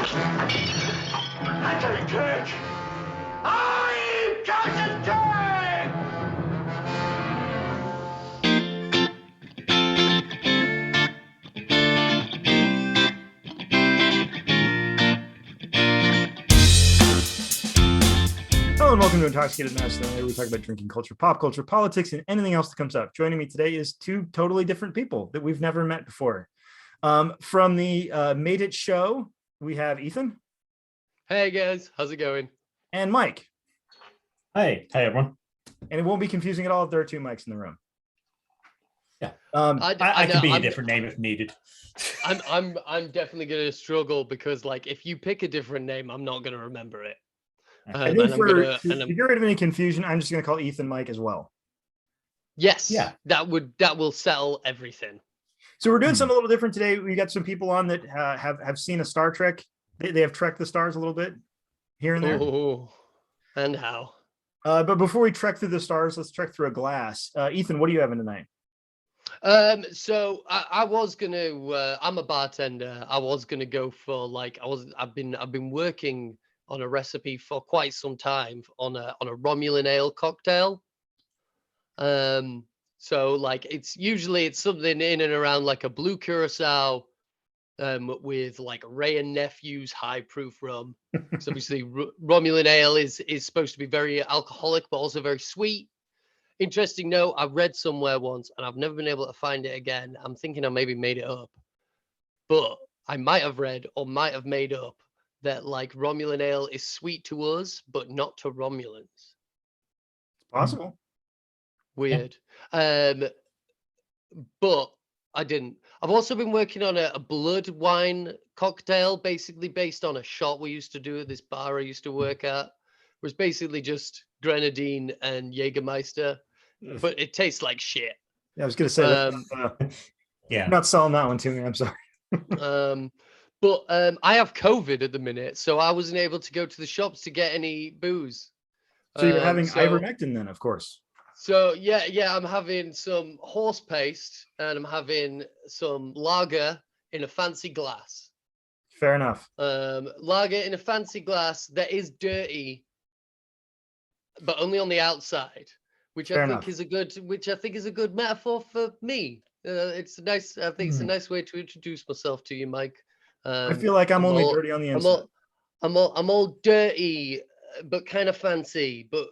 Captain Kirk! I'm Captain Kirk! Hello and welcome to Intoxicated Master, where we talk about drinking culture, pop culture, politics, and anything else that comes up. Joining me today is two totally different people that we've never met before. From the Made It show, we have Ethan. Hey guys, how's it going? And Mike. Hey everyone. And it won't be confusing at all if there are two mics in the room. Yeah, I can be a different name if needed. I'm definitely gonna struggle because like if you pick a different name, I'm not gonna remember it. I think to get rid of any confusion, I'm just gonna call Ethan Mike as well. Yes, yeah, that will settle everything. So we're doing something a little different today. We got some people on that have seen a Star Trek. They have trekked the stars a little bit here and there. Oh, and how? But before we trek through the stars, let's trek through a glass. Ethan, what are you having tonight? So I was gonna. I'm a bartender. I was gonna go for like I've been working on a recipe for quite some time on a Romulan ale cocktail. So like it's something in and around like a blue curacao, with like Ray and Nephew's high proof rum. So obviously Romulan ale is supposed to be very alcoholic but also very sweet. Interesting note, I read somewhere once and I've never been able to find it again. I'm thinking I maybe made it up, but I might have read or might have made up that like Romulan ale is sweet to us but not to Romulans. It's possible. Weird. But I didn't. I've also been working on a blood wine cocktail, basically based on a shot we used to do at this bar I used to work at. It was basically just grenadine and Jägermeister, but it tastes like shit. Yeah, I was gonna say yeah, not selling that one to me. I'm sorry. But I have COVID at the minute, so I wasn't able to go to the shops to get any booze. So you're having ivermectin then, of course. So yeah, I'm having some horse paste and I'm having some lager in a fancy glass. Fair enough. Lager in a fancy glass that is dirty, but only on the outside, which I think is a good metaphor for me. It's nice. I think it's a nice way to introduce myself to you, Mike. I feel like I'm only dirty on the inside. I'm all dirty, but kind of fancy, but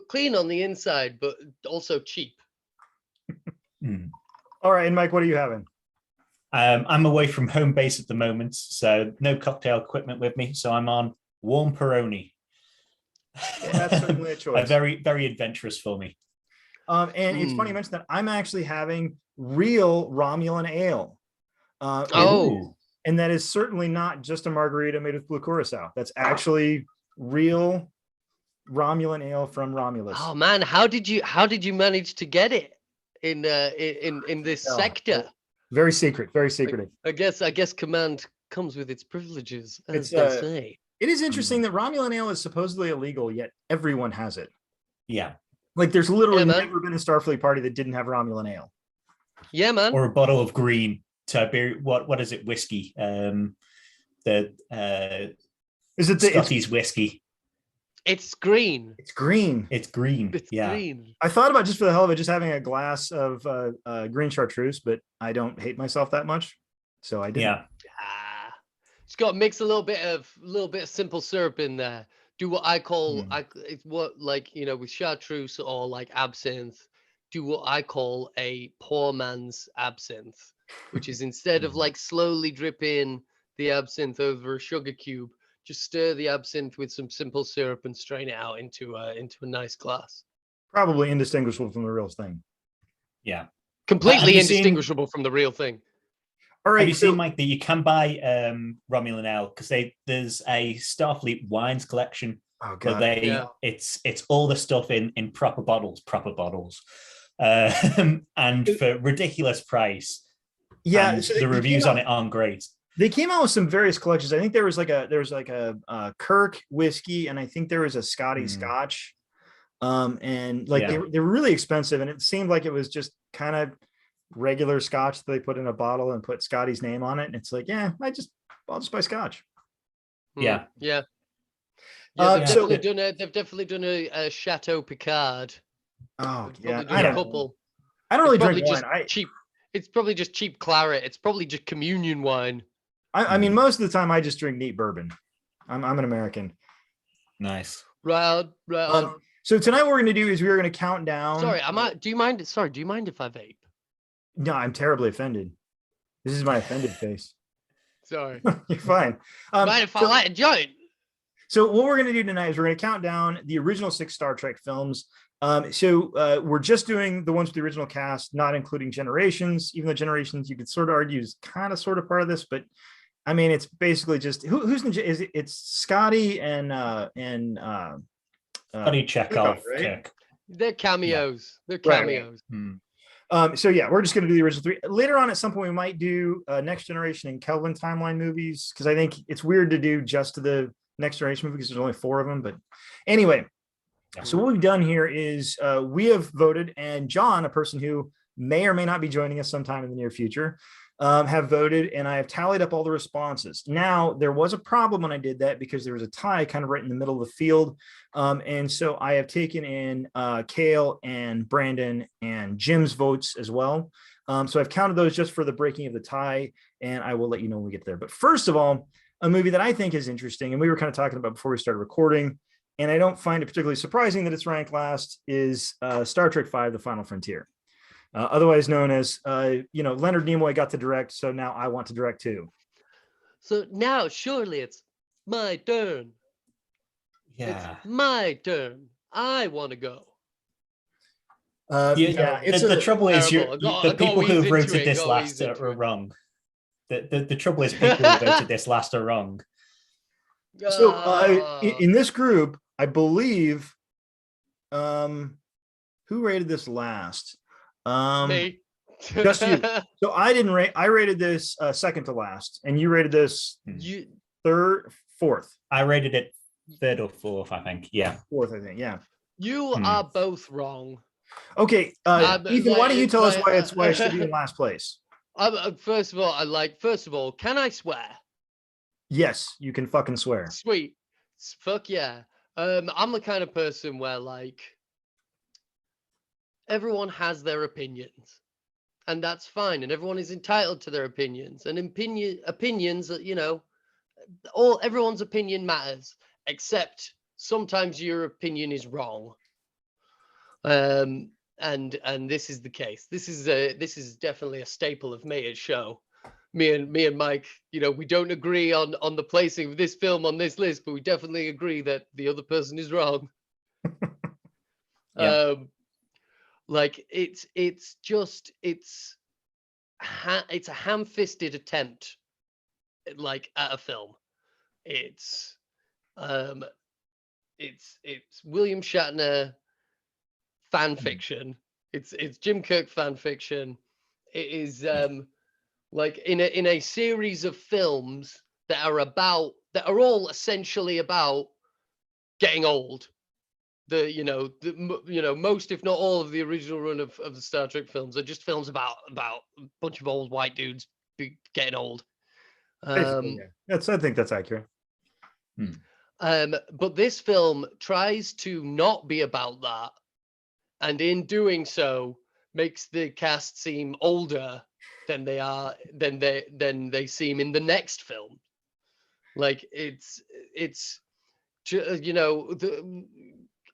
clean on the inside, but also cheap. All right, and Mike, what are you having? I'm away from home base at the moment, so no cocktail equipment with me. So I'm on warm Peroni. Yeah, that's certainly a choice. Very, very adventurous for me. And it's funny you mentioned that. I'm actually having real Romulan ale. And that is certainly not just a margarita made with blue curacao. That's actually real Romulan ale from Romulus. Oh man, how did you manage to get it in this sector? Very secret, very secretive. I guess command comes with its privileges, as they say. It is interesting that Romulan ale is supposedly illegal, yet everyone has it. Yeah. Like there's literally never been a Starfleet party that didn't have Romulan ale. Yeah, man. Or a bottle of green Tiberian, what is it? Whiskey. Is it the Scotty's whiskey? It's green. It's green. It's green. It's green. I thought about just for the hell of it, just having a glass of green chartreuse, but I don't hate myself that much, so I didn't. Yeah. It's got to mix a little bit of simple syrup in there. Do what I call with chartreuse or like absinthe. Do what I call a poor man's absinthe, which is instead of like slowly dripping the absinthe over a sugar cube, just stir the absinthe with some simple syrup and strain it out into a nice glass. Probably indistinguishable from the real thing. Yeah. Completely indistinguishable from the real thing. All right. Have you seen, Mike, that you can buy Romulan ale because there's a Starfleet wines collection. Oh god. It's all the stuff in proper bottles. And for ridiculous price. Yeah, so the reviews on it aren't great. They came out with some various collections. I think there was like a Kirk whiskey, and I think there was a Scotty Scotch. And like they were really expensive, and it seemed like it was just kind of regular Scotch that they put in a bottle and put Scotty's name on it. And it's like, yeah, I'll just buy Scotch. Yeah. Yeah. They've definitely done a Chateau Picard. Oh yeah, I don't know. I don't really it's drink wine. It's probably just cheap claret. It's probably just communion wine. I mean, most of the time I just drink neat bourbon. I'm an American. Nice. Right on. So tonight what we're going to do is we're going to count down. Sorry, do you mind? Sorry, do you mind if I vape? No, I'm terribly offended. This is my offended face. Sorry. You're fine. Mind if I light a joint? So what we're going to do tonight is we're going to count down the original 6 Star Trek films. We're just doing the ones with the original cast, not including Generations, even though Generations you could sort of argue is kind of sort of part of this, but I mean, it's basically just who's in, it's Scotty and Scotty Chekhov, right? Kirk. They're cameos. Yeah. They're cameos. Right. So yeah, we're just going to do the original 3. Later on, at some point, we might do Next Generation and Kelvin timeline movies, because I think it's weird to do just to the Next Generation movie because there's only 4 of them. But anyway, so what we've done here is we have voted, and John, a person who may or may not be joining us sometime in the near future, have voted, and I have tallied up all the responses. Now, there was a problem when I did that because there was a tie kind of right in the middle of the field. And so I have taken in Kale and Brandon and Jim's votes as well. So I've counted those just for the breaking of the tie, and I will let you know when we get there. But first of all, a movie that I think is interesting, and we were kind of talking about before we started recording, and I don't find it particularly surprising that it's ranked last, is Star Trek V, The Final Frontier. Otherwise known as, Leonard Nimoy got to direct, so now I want to direct too. So now, surely it's my turn. Yeah. It's my turn. I want to go. The trouble is, the people who voted this last are wrong. The trouble is, people who voted this last are wrong. So in this group, I believe, who rated this last? Me. Just you. So I didn't rate. I rated this second to last, and you rated this fourth. I rated it 3rd or 4th, I think. Yeah, 4th, I think. Yeah. You are both wrong. Okay, Ethan, why don't you tell us why it should be in last place? First of all, can I swear? Yes, you can fucking swear. Sweet. Fuck yeah. I'm the kind of person where everyone has their opinions, and that's fine, and everyone is entitled to their opinions, and opinions, everyone's opinion matters, except sometimes your opinion is wrong. And this is the case. This is definitely a staple of me at show. Me and Mike, we don't agree on the placing of this film on this list, but we definitely agree that the other person is wrong. Yeah. It's a ham-fisted attempt at a film. It's William Shatner fan fiction. It's Jim Kirk fan fiction. It is in a series of films that are all essentially about getting old. Most, if not all, of the original run of the Star Trek films are just films about a bunch of old white dudes getting old. I think that's accurate. But this film tries to not be about that, and in doing so, makes the cast seem older than they seem in the next film.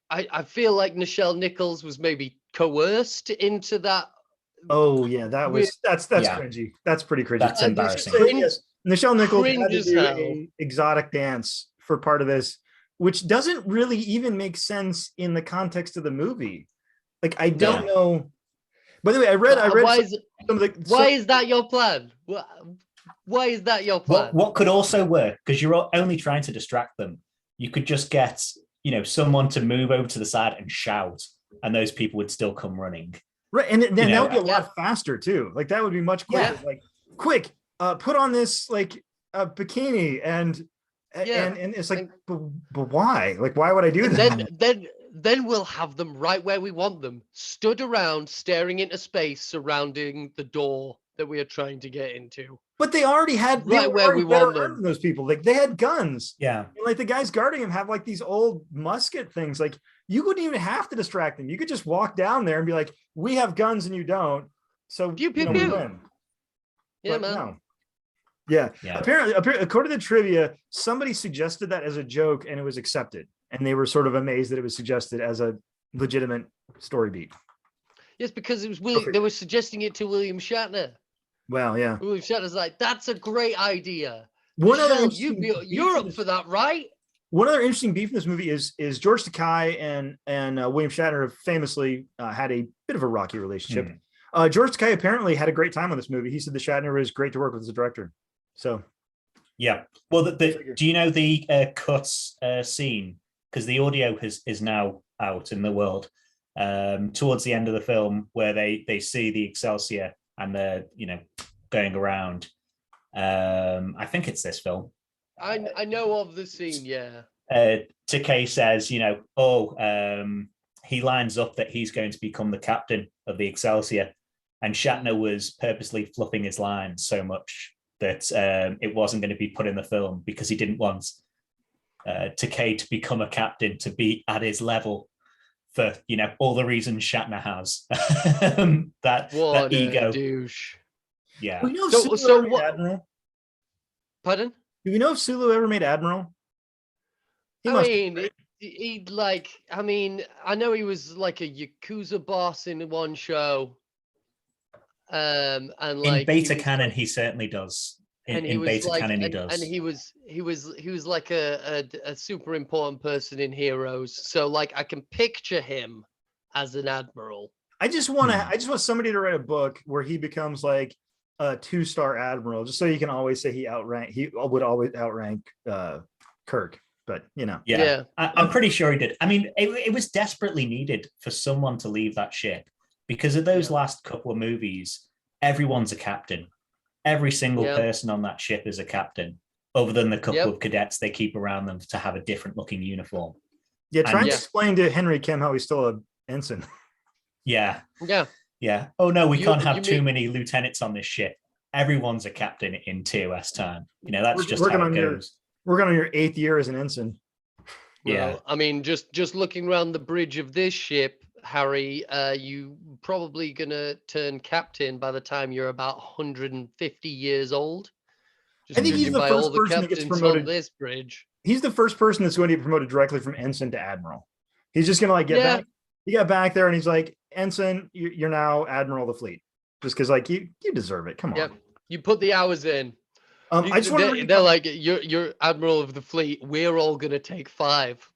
I feel like Nichelle Nichols was maybe coerced into that. Oh yeah, that's cringy. That's pretty cringy. That's embarrassing. Yes, Nichelle Nichols had to do an exotic dance for part of this, which doesn't really even make sense in the context of the movie. I don't know. By the way, I read. Why is that your plan? Why is that your plan? What could also work, because you're only trying to distract them. You could just get someone to move over to the side and shout, and those people would still come running. Right, and then that would be a lot faster too. That would be much quicker. Yeah. Quick, put on this a bikini and it's but why? Why would I do that? Then we'll have them right where we want them, stood around, staring into space, surrounding the door that we are trying to get into. But they already had Right where we want them. than those people. Like they had guns. Yeah. And like the guys guarding him have like these old musket things. Like you wouldn't even have to distract them. You could just walk down there and be like, "We have guns and you don't." So Pew, pew, you know, we pew. win. Yeah, But man. no. Yeah. Yeah. Apparently, according to trivia, somebody suggested that as a joke and it was accepted. And they were sort of amazed that it was suggested as a legitimate story beat. Yes, because it was they were suggesting it to William Shatner. Well, yeah. William Shatner's like, that's a great idea. One other Michelle, interesting you're up for that, right? One other interesting beef in this movie is George Takei and William Shatner have famously had a bit of a rocky relationship. George Takei apparently had a great time on this movie. He said that Shatner was great to work with as a director. So, yeah. Well, do you know the cuts scene? Because the audio is now out in the world. Towards the end of the film, where they see the Excelsior and they're going around. I think it's this film. I know of the scene, yeah. Takei says, he lines up that he's going to become the captain of the Excelsior, and Shatner was purposely fluffing his lines so much that it wasn't going to be put in the film because he didn't want Takei to become a captain to be at his level for all the reasons Shatner has. that ego. Douche. Yeah. Do we know if So- Sulu so ever made what- Admiral? Pardon? Do we know if Sulu ever made Admiral? He I must. mean, I know he was like a Yakuza boss in one show. And like in beta canon, he certainly does. In beta canon, he does. And he was like a super important person in Heroes. So like I can picture him as an admiral. I just want somebody to write a book where he becomes like a 2-star admiral, just so you can always say he would always outrank Kirk. But Yeah. I'm pretty sure he did. I mean, it was desperately needed for someone to leave that ship, because of those last couple of movies, everyone's a captain. Every single person on that ship is a captain, other than the couple of cadets they keep around them to have a different looking uniform. Yeah, try and explain to Henry Kim how he's still an ensign. Yeah. Yeah. Oh no, we can't have too many lieutenants on this ship. Everyone's a captain in TOS time. That's just how it goes. We're going on your 8th year as an ensign. Yeah. Well, I mean, just looking around the bridge of this ship, Harry, you probably gonna turn captain by the time you're about 150 years old. I think he's the first person that gets promoted on this bridge. He's the first person that's going to get promoted directly from ensign to admiral. He's just going to get back. He got back there and he's like, ensign, you're now admiral of the fleet, just because like you deserve it. Come on. Yep. You put the hours in. I just want to. They're like, you're admiral of the fleet. We're all gonna take 5.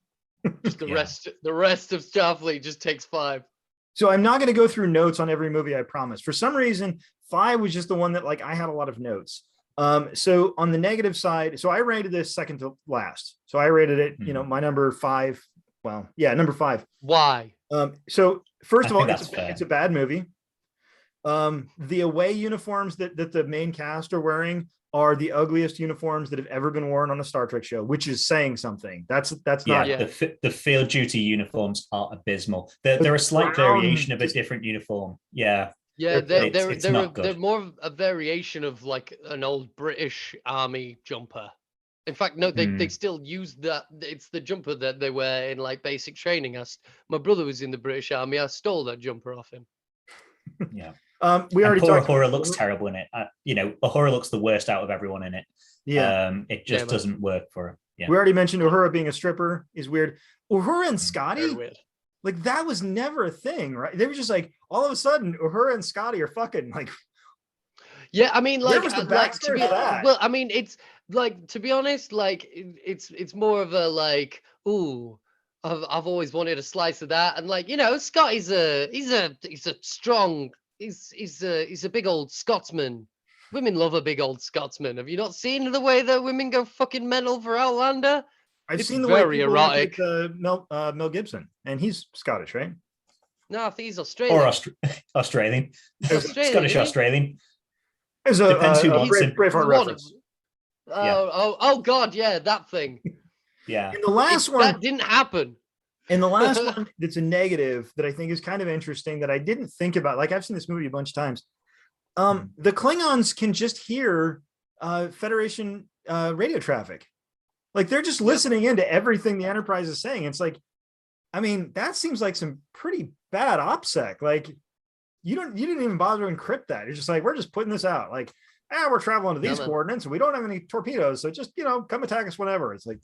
Just the rest of Starfleet just takes 5. So I'm not going to go through notes on every movie, I promise. For some reason, 5 was just the one that like I had a lot of notes. So on the negative side, so I rated this second to last. So I rated it, my number 5. Well, yeah, number 5. Why? So first of all, it's a bad movie. The away uniforms that the main cast are wearing are the ugliest uniforms that have ever been worn on a Star Trek show, which is saying something. That's not. Yeah. The field duty uniforms are abysmal. They're a slight variation of a different uniform. Yeah. Yeah, they're more of a variation of like an old British Army jumper. In fact, no, they still use that. It's the jumper that they wear in like basic training. My brother was in the British Army. I stole that jumper off him. Yeah. We already talked. Uhura looks terrible in it. Uhura looks the worst out of everyone in it. Yeah. It just doesn't work for her. Yeah. We already mentioned Uhura being a stripper is weird. Uhura and Scotty, like that was never a thing, right? They were just like all of a sudden Uhura and Scotty are fucking like. Yeah, I mean, like, was the backstory of that? Well, I mean, it's like, to be honest, like it's more of a like, ooh, I've always wanted a slice of that, and like, Scotty's he's a strong. He's a big old Scotsman. Women love a big old Scotsman. Have you not seen the way that women go fucking mental for Outlander? I've seen the very way people erotic. Look at, Mel Gibson, and he's Scottish, right? No, I think he's Australian. Or Australian. Scottish Australian. There's Depends who wants it. Braveheart reference. Oh God, yeah, that thing. Yeah. In the last one, that didn't happen. in the last one, that's a negative that I think is kind of interesting that I didn't think about. Like I've seen this movie a bunch of times. The Klingons can just hear Federation radio traffic. Like they're just listening into everything the Enterprise is saying. It's like, I mean, that seems like some pretty bad OPSEC. Like you didn't even bother to encrypt that. You're just like, we're just putting this out. Like, we're traveling to these coordinates and we don't have any torpedoes. So just, come attack us whenever. It's like,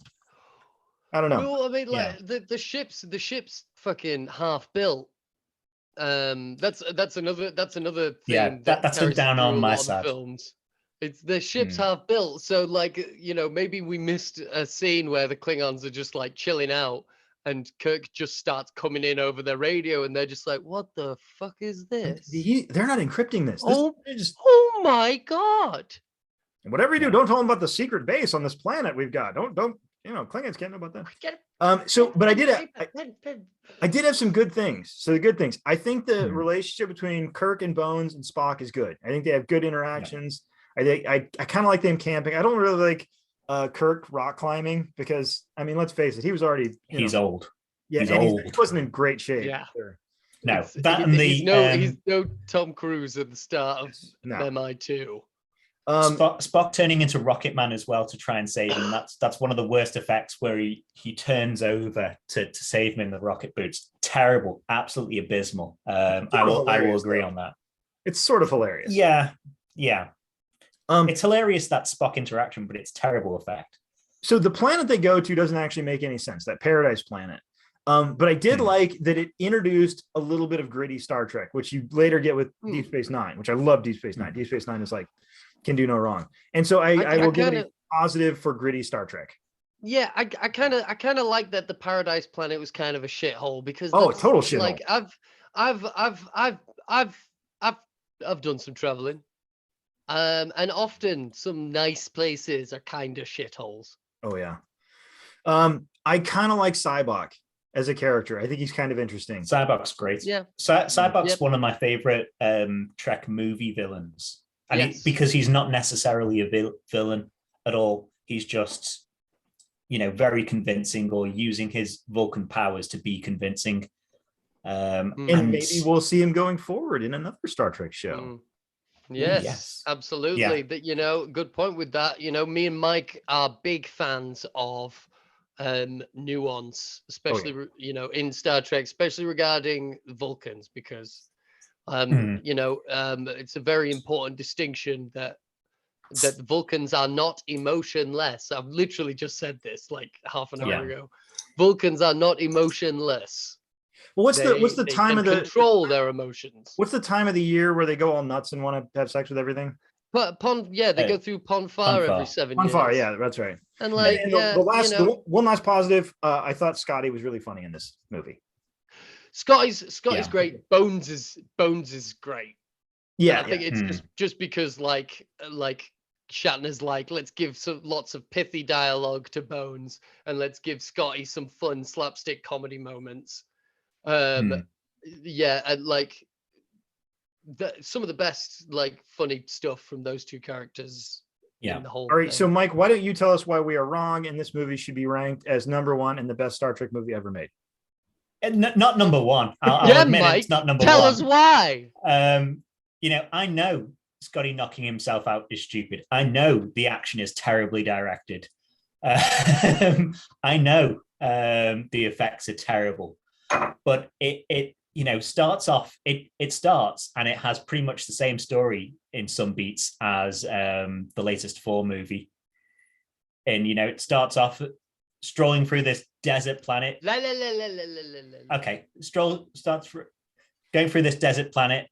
I don't know. Well, I mean, like the ship's fucking half built. That's another thing. Yeah, that's a down on my side. Films. It's the ship's half built, so like maybe we missed a scene where the Klingons are just like chilling out, and Kirk just starts coming in over their radio, and they're just like, "What the fuck is this?" They're not encrypting this. Oh my god! Whatever you do, don't tell them about the secret base on this planet we've got. Don't Klingons can't know about that. But I did have some good things. So the good things, I think the relationship between Kirk and Bones and Spock is good. I think they have good interactions. I kind of like them camping. I don't really like Kirk rock climbing because, I mean, let's face it, he was already he's old. Yeah, he's old. He wasn't in great shape. Yeah. Sure. No, he's no Tom Cruise at the start of MI2. Spock turning into Rocket Man as well to try and save him. That's one of the worst effects where he turns over to save him in the rocket boots. Terrible, absolutely abysmal. I will agree on that. It's sort of hilarious. Yeah. It's hilarious, that Spock interaction, but it's terrible effect. So the planet they go to doesn't actually make any sense, that Paradise planet. But I did like that it introduced a little bit of gritty Star Trek, which you later get with Deep Space Nine, which I love Deep Space Nine. Deep Space Nine is like, can do no wrong. And so I will give it a positive for gritty Star Trek. Yeah, I kind of like that the Paradise planet was kind of a shithole because total shithole. Like I've done some traveling. And often some nice places are kind of shitholes. Oh yeah. I kind of like Cybok as a character. I think he's kind of interesting. Cybok's great. Yeah. Cybok's one of my favorite Trek movie villains. And because he's not necessarily a villain at all. He's just, very convincing, or using his Vulcan powers to be convincing. And maybe we'll see him going forward in another Star Trek show. Yes, absolutely. Yeah. That good point with that. Me and Mike are big fans of nuance, especially in Star Trek, especially regarding Vulcans, because it's a very important distinction that the Vulcans are not emotionless. I've literally just said this like half an hour ago. Vulcans are not emotionless. Well, what's the time of the control their emotions? What's the time of the year where they go all nuts and want to have sex with everything? But they go through Ponfar every 7 years. Ponfar, yeah, that's right. And the one last positive, I thought Scotty was really funny in this movie. Scotty's great. Bones is great. Yeah, I think it's just because like Shatner's like, let's give lots of pithy dialogue to Bones, and let's give Scotty some fun slapstick comedy moments. And like some of the best like funny stuff from those two characters. In the whole. All right, thing. so Mike, why don't you tell us why we are wrong, and this movie should be ranked as #1 and the best Star Trek movie ever made? And not number one. I'll admit Mike, it's not number tell one. us why. I know Scotty knocking himself out is stupid. I know the action is terribly directed. I know the effects are terrible, but it starts off. It starts and it has pretty much the same story in some beats as the latest 4 movie. And it starts off strolling through this desert planet. Okay, going through this desert planet.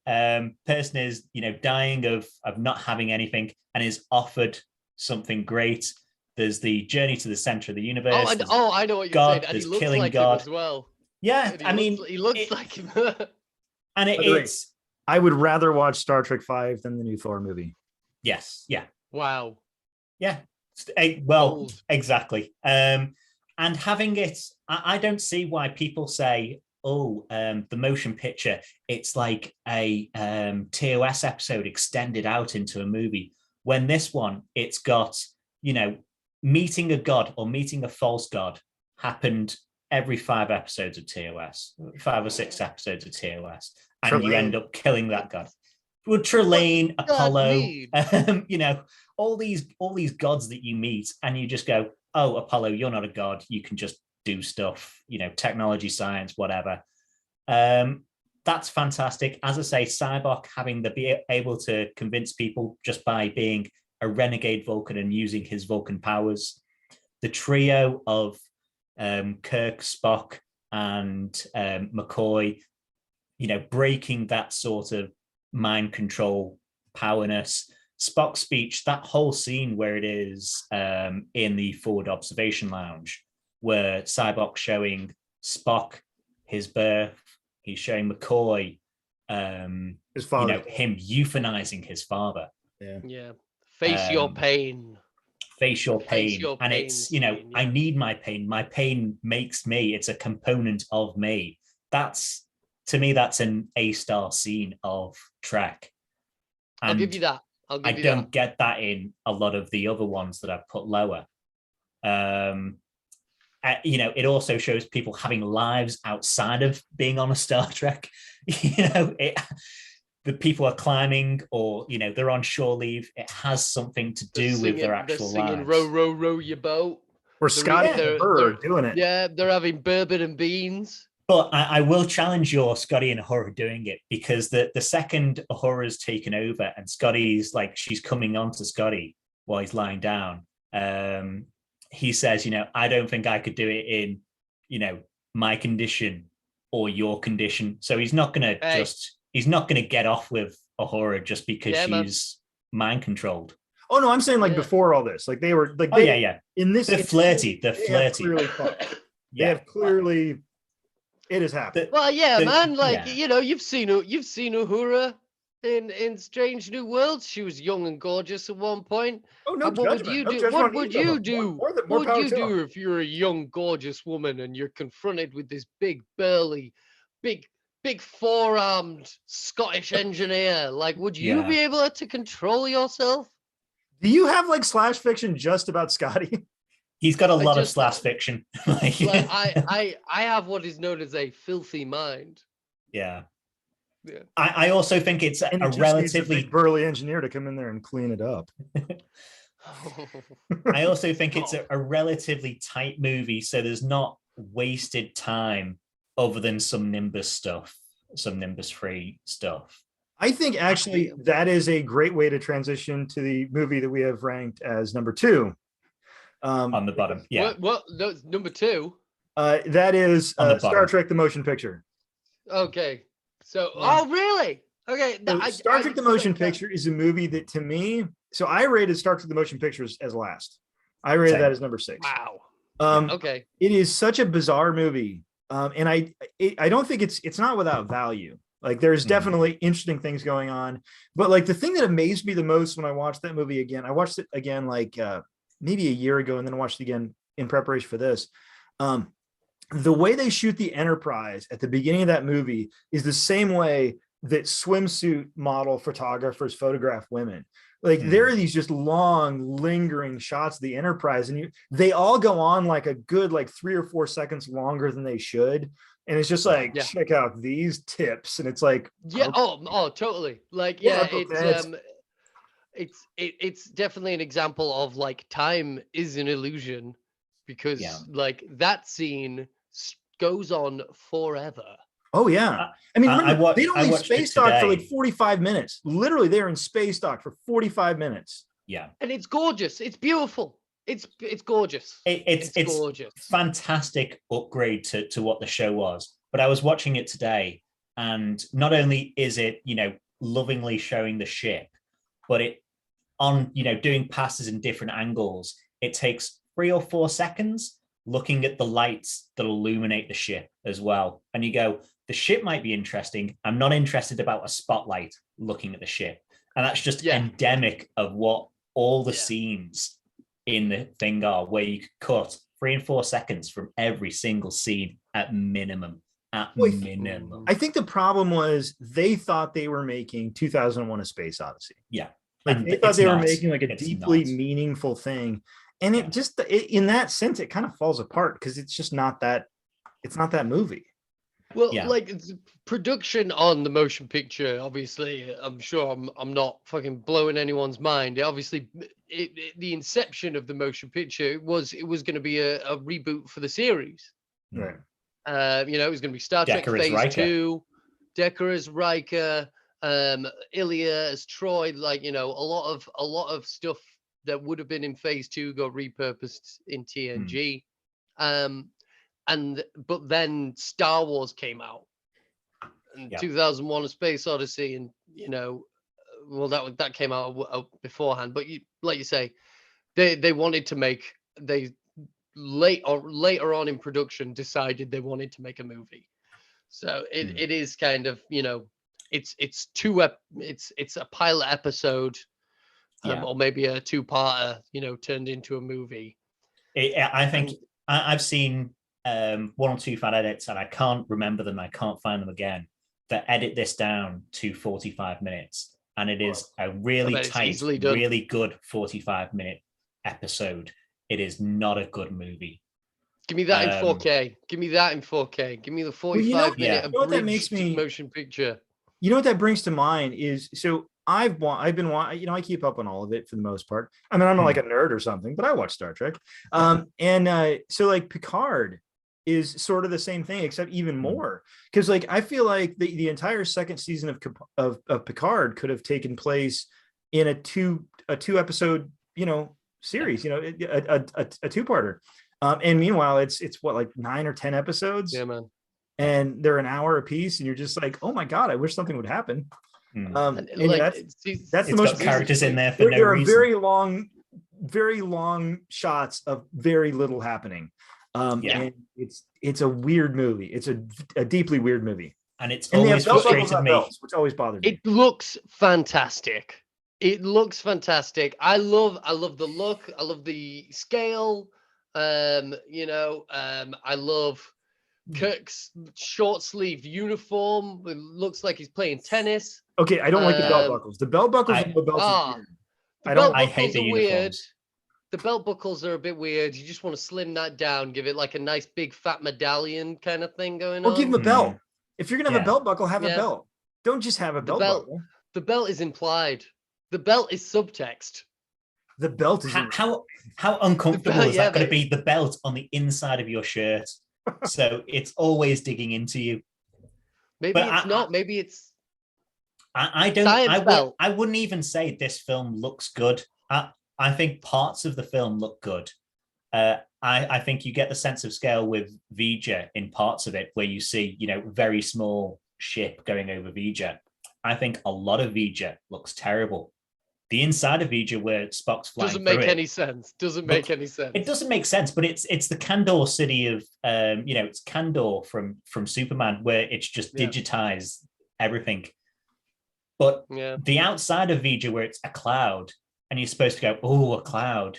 Person is dying of not having anything and is offered something great. There's the journey to the center of the universe. I know what you're saying. And he looks like God. Him as well. Yeah, he looks like him. And it's. I would rather watch Star Trek 5 than the new Thor movie. Yes. Yeah. Wow. Yeah. Well, exactly. And having it, I don't see why people say, the motion picture, it's like a TOS episode extended out into a movie. When this one, it's got, meeting a god or meeting a false god happened every 5 episodes of TOS, 5 or 6 episodes of TOS, and you end up killing that god. Well, Trelane, What does that Apollo, mean? all these gods that you meet, and you just go, oh, Apollo, you're not a god. You can just do stuff, technology, science, whatever. That's fantastic. As I say, Sybok having to be able to convince people just by being a renegade Vulcan and using his Vulcan powers. The trio of Kirk, Spock, and McCoy, breaking that sort of mind control powerness. Spock's speech, that whole scene where it is in the forward observation lounge, where Sybok showing Spock his birth, he's showing McCoy his father, him euthanizing his father. Yeah. Face your pain. Face your pain. Face your and pain it's, scene, I need my pain. My pain makes me. It's a component of me. To me, that's an A-star scene of Trek. And I'll give you that. I don't get that in a lot of the other ones that I've put lower. It also shows people having lives outside of being on a Star Trek. The people are climbing, or they're on shore leave. It has something to do with their actual they're singing lives. "Row, row, row your boat." Or Scotty and Uhura doing it. Yeah, they're having bourbon and beans. But I will challenge your Scotty and Uhura doing it, because the second Uhura's taken over and Scotty's like, she's coming on to Scotty while he's lying down. He says, I don't think I could do it in, my condition or your condition. So he's not going to he's not going to get off with Uhura just because she's mind controlled. Oh no, I'm saying before all this, like they were like, in this, they're flirty. Clearly they have clearly. It has happened. Well, man. You've seen Uhura in Strange New Worlds. She was young and gorgeous at one point. Oh no! What would you do? What would you do? What would you do if you're a young, gorgeous woman and you're confronted with this big, burly, big four-armed Scottish engineer? Like, would you be able to control yourself? Do you have slash fiction just about Scotty? He's got a lot of slash fiction. I have what is known as a filthy mind. Yeah. I also think it's a relatively burly engineer to come in there and clean it up. I also think it's a relatively tight movie, so there's not wasted time other than some Nimbus stuff, some Nimbus 3 stuff. I think actually that is a great way to transition to the movie that we have ranked as number 2. On the bottom, yeah. What? No, number 2. That is Star Trek: The Motion Picture. Okay. So, oh really? Okay. Star Trek: The Motion Picture is a movie that, to me, so I rated Star Trek: The Motion Pictures as last. I rated that as number 6. Wow. Okay. It is such a bizarre movie, and I don't think it's not without value. Like, there's definitely interesting things going on, but the thing that amazed me the most when I watched that movie again, I watched it again maybe a year ago, and then watched it again in preparation for this. The way they shoot the Enterprise at the beginning of that movie is the same way that swimsuit model photographers photograph women. There are these just long, lingering shots of the Enterprise, and they all go on a good 3 or 4 seconds longer than they should. And it's just check out these tips, and it's totally. It's definitely an example of time is an illusion, because that scene goes on forever. Oh yeah. I mean, they don't leave space dock for 45 minutes. Literally, they're in space dock for 45 minutes. Yeah. And it's gorgeous. It's beautiful. It's gorgeous. It's gorgeous. Fantastic upgrade to what the show was. But I was watching it today, and not only is it, lovingly showing the ship, but it on, doing passes in different angles, it takes 3 or 4 seconds looking at the lights that illuminate the ship as well. And you go, the ship might be interesting. I'm not interested about a spotlight looking at the ship. And that's just endemic of what all the scenes in the thing are, where you could cut 3 and 4 seconds from every single scene at minimum. I think the problem was they thought they were making 2001: A Space Odyssey. Yeah. They thought they were making a deeply meaningful thing. And it just, in that sense, it kind of falls apart, because it's just not that, it's not that movie. Well, Yeah. like production on the motion picture, obviously, I'm sure I'm not fucking blowing anyone's mind. Obviously, the inception of the motion picture it was going to be a reboot for the series. Right. It was going to be Star Trek Decker as Phase Riker. 2, Decker as Riker, Ilya as Troy. Like, a lot of stuff that would have been in Phase 2 got repurposed in TNG. But then Star Wars came out in 2001: A Space Odyssey, and that came out beforehand. But like you say, they wanted to make later on in production decided they wanted to make a movie. So it is kind of it's a pilot episode, or maybe a two-parter, turned into a movie. I think I've seen one or two fan edits, and I can't remember them. I can't find them again. That edit this down to 45 minutes, and it is a really tight, really good 45-minute episode. It is not a good movie. Give me that in 4K. Give me that in 4K. Give me the 45-minute abridged motion picture. You know what that brings to mind is, so I've been I keep up on all of it for the most part. I mean, I'm not like a nerd or something, but I watch Star Trek. So like Picard is sort of the same thing, except even more, because like I feel like the entire second season of Picard could have taken place in a two episode series, a two-parter. And meanwhile, it's what, like 9 or 10 episodes. Yeah, man. And they're an hour a piece, and you're just like, oh my god, I wish something would happen. That's the most characters in there for no reason. There are very long shots of very little happening. And it's a weird movie. It's a deeply weird movie, and it's always frustrated me. Which always bothered me. It looks fantastic. I love the look. I love the scale. I love Kirk's short sleeve uniform. It looks like he's playing tennis. Okay, I don't like the belt buckles. The belt buckles and the belts. I hate the uniforms. Weird. The belt buckles are a bit weird. You just want to slim that down, give it like a nice big fat medallion kind of thing going on. Or give him a belt. If you're gonna have a belt buckle, have a belt. Don't just have a belt buckle. The belt is implied. The belt is subtext. The belt is how uncomfortable is that going to be? The belt on the inside of your shirt, so it's always digging into you. Maybe it's not. Maybe it's. I don't. I wouldn't even say this film looks good. I think parts of the film look good. I think you get the sense of scale with Vija in parts of it, where you see very small ship going over Vija. I think a lot of Vija looks terrible. The inside of Vija, where Spock's flying, doesn't make any sense. It doesn't make sense, but it's the Kandor city of it's Kandor from Superman, where it's just digitized everything. But the outside of Vija, where it's a cloud, and you're supposed to go, oh, a cloud.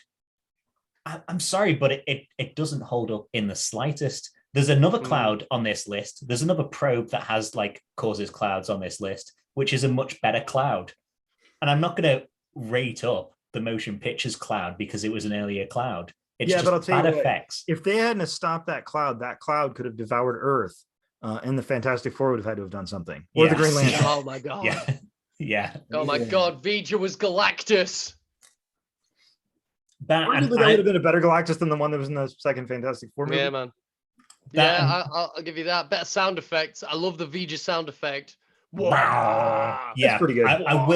I'm sorry, but it doesn't hold up in the slightest. There's another cloud on this list. There's another probe that has causes clouds on this list, which is a much better cloud. And I'm not going to rate up the motion pictures cloud because it was an earlier cloud. It's just but I'll tell bad you effects. If they hadn't stopped that cloud could have devoured Earth, and the Fantastic Four would have had to have done something. Or the Green Lantern. Oh my god. Yeah. Oh my god, Vija was Galactus. That would have been a better Galactus than the one that was in the second Fantastic Four movie. Yeah, man. I'll give you that. Better sound effects. I love the Vija sound effect. Wow. Yeah, that's pretty good. I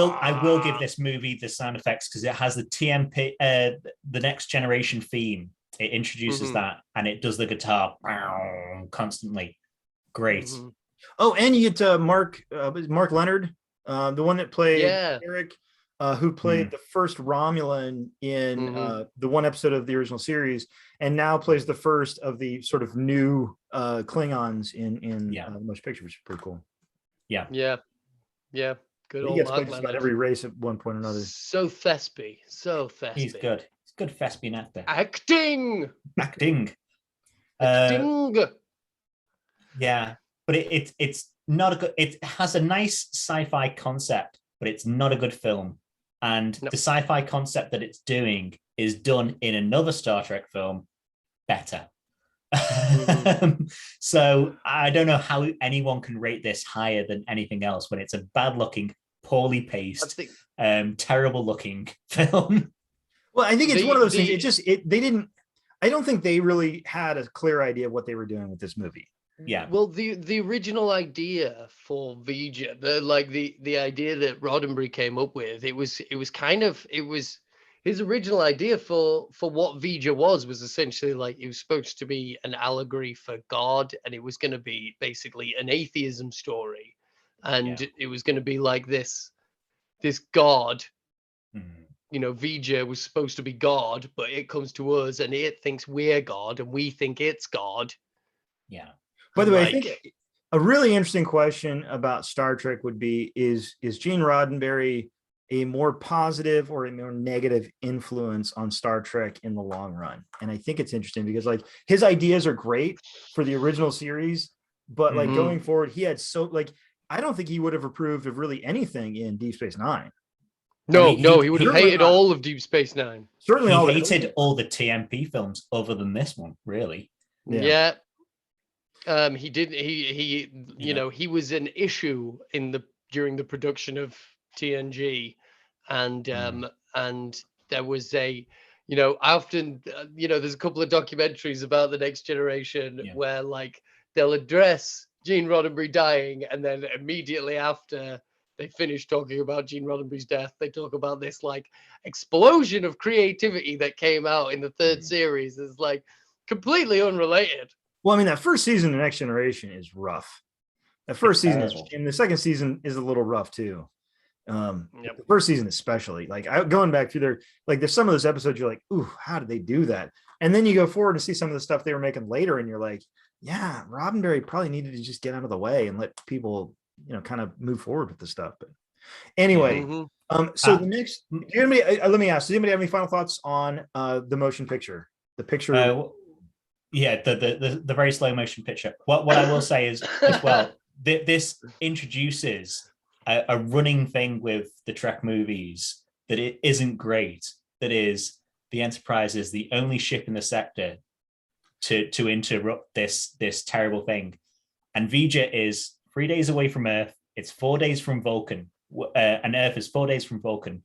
will give this movie the sound effects because it has the TMP, the Next Generation theme. It introduces that, and it does the guitar constantly. Great. Oh, and you get Mark Leonard, the one that played Eric, who played the first Romulan in the one episode of the original series, and now plays the first of the sort of new Klingons in the motion picture, which is pretty cool. Yeah. Good old he gets Mark played about every race at one point or another. So Thespy. He's good. He's a good thespian actor. Acting. Yeah, but it's not a good. It has a nice sci-fi concept, but it's not a good film. And the sci-fi concept that it's doing is done in another Star Trek film better. So I don't know how anyone can rate this higher than anything else when it's a bad looking, poorly paced, terrible looking film. Well, I think it's one of those things. I don't think they really had a clear idea of what they were doing with this movie. Yeah. Well, the original idea for Vija, the idea that Roddenberry came up with, it was his original idea for what Vija was essentially like it was supposed to be an allegory for God, and it was going to be basically an atheism story, and it was going to be like this God. Vija was supposed to be God, but it comes to us and it thinks we're God and we think it's God. Yeah. By the way, I think a really interesting question about Star Trek would be, is Gene Roddenberry a more positive or a more negative influence on Star Trek in the long run? And I think it's interesting because like his ideas are great for the original series, but like going forward, he had I don't think he would have approved of really anything in Deep Space Nine. No, he would have hated all of Deep Space Nine. Certainly, he hated all the TMP films other than this one, really. Yeah. He did. He was an issue during the production of TNG, and there was I often there's a couple of documentaries about the Next Generation where like they'll address Gene Roddenberry dying, and then immediately after they finish talking about Gene Roddenberry's death, they talk about this like explosion of creativity that came out in the third series. Is like completely unrelated. Well, I mean, that first season of Next Generation is rough. That first season is, and the second season is a little rough too. The first season especially, like going back through there, like there's some of those episodes you're like, ooh, how did they do that? And then you go forward and see some of the stuff they were making later, and you're like, yeah, Roddenberry probably needed to just get out of the way and let people, kind of move forward with the stuff. But anyway, so the next, let me ask, does anybody have any final thoughts on the motion picture? The picture. The very slow motion picture. What I will say is as well, this introduces a running thing with the Trek movies that it isn't great. That is, the Enterprise is the only ship in the sector to interrupt this terrible thing, and Vija is 3 days away from Earth. It's 4 days from Vulcan, and Earth is 4 days from Vulcan.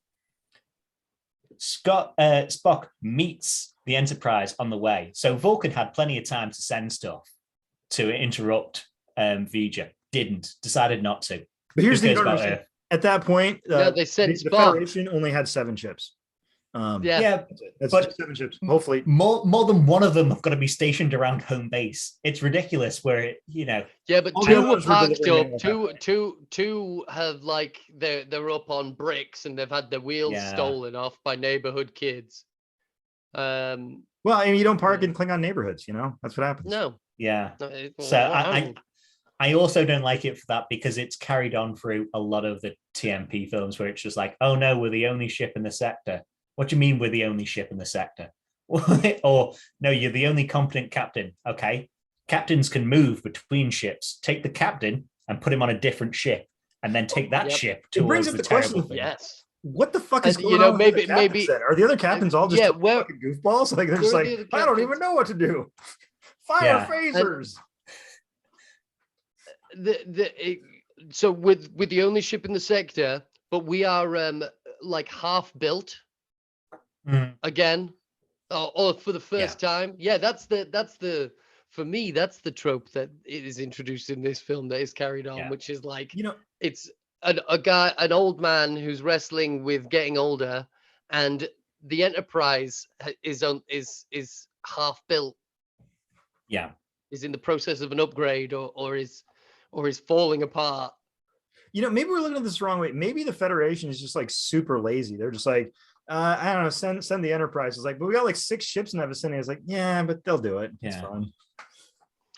Spock meets the Enterprise on the way, so Vulcan had plenty of time to send stuff to interrupt Vija. Decided not to. But here's the thing: at that point, they sent the Federation only had 7 ships. That's but 7 ships. Hopefully, more than one of them have got to be stationed around home base. It's ridiculous. Where Yeah, but 2 were parked up. Two have like they're up on bricks and they've had their wheels stolen off by neighborhood kids. Well, I mean, you don't park in Klingon neighborhoods. That's what happens. No. Yeah. So I also don't like it for that because it's carried on through a lot of the TMP films where it's just like, oh no, we're the only ship in the sector. What do you mean we're the only ship in the sector? Or no, you're the only competent captain. Okay. Captains can move between ships. Take the captain and put him on a different ship and then take that ship towards the terrible thing. Yes. What the fuck is going on? Maybe are the other captains all just fucking goofballs? Like they're just like, I don't even know what to do. Fire phasers. So with the only ship in the sector, but we are like half built again, or for the first time. Yeah, that's the for me that's the trope that is introduced in this film that is carried on, which is like it's an old man who's wrestling with getting older, and the Enterprise is half built. Yeah, is in the process of an upgrade or is falling apart. Maybe we're looking at this the wrong way. Maybe the Federation is just like super lazy. They're just like, I don't know, send the Enterprise. It's like, but we got like 6 ships in that vicinity. It's like, yeah, but they'll do it. It's fun.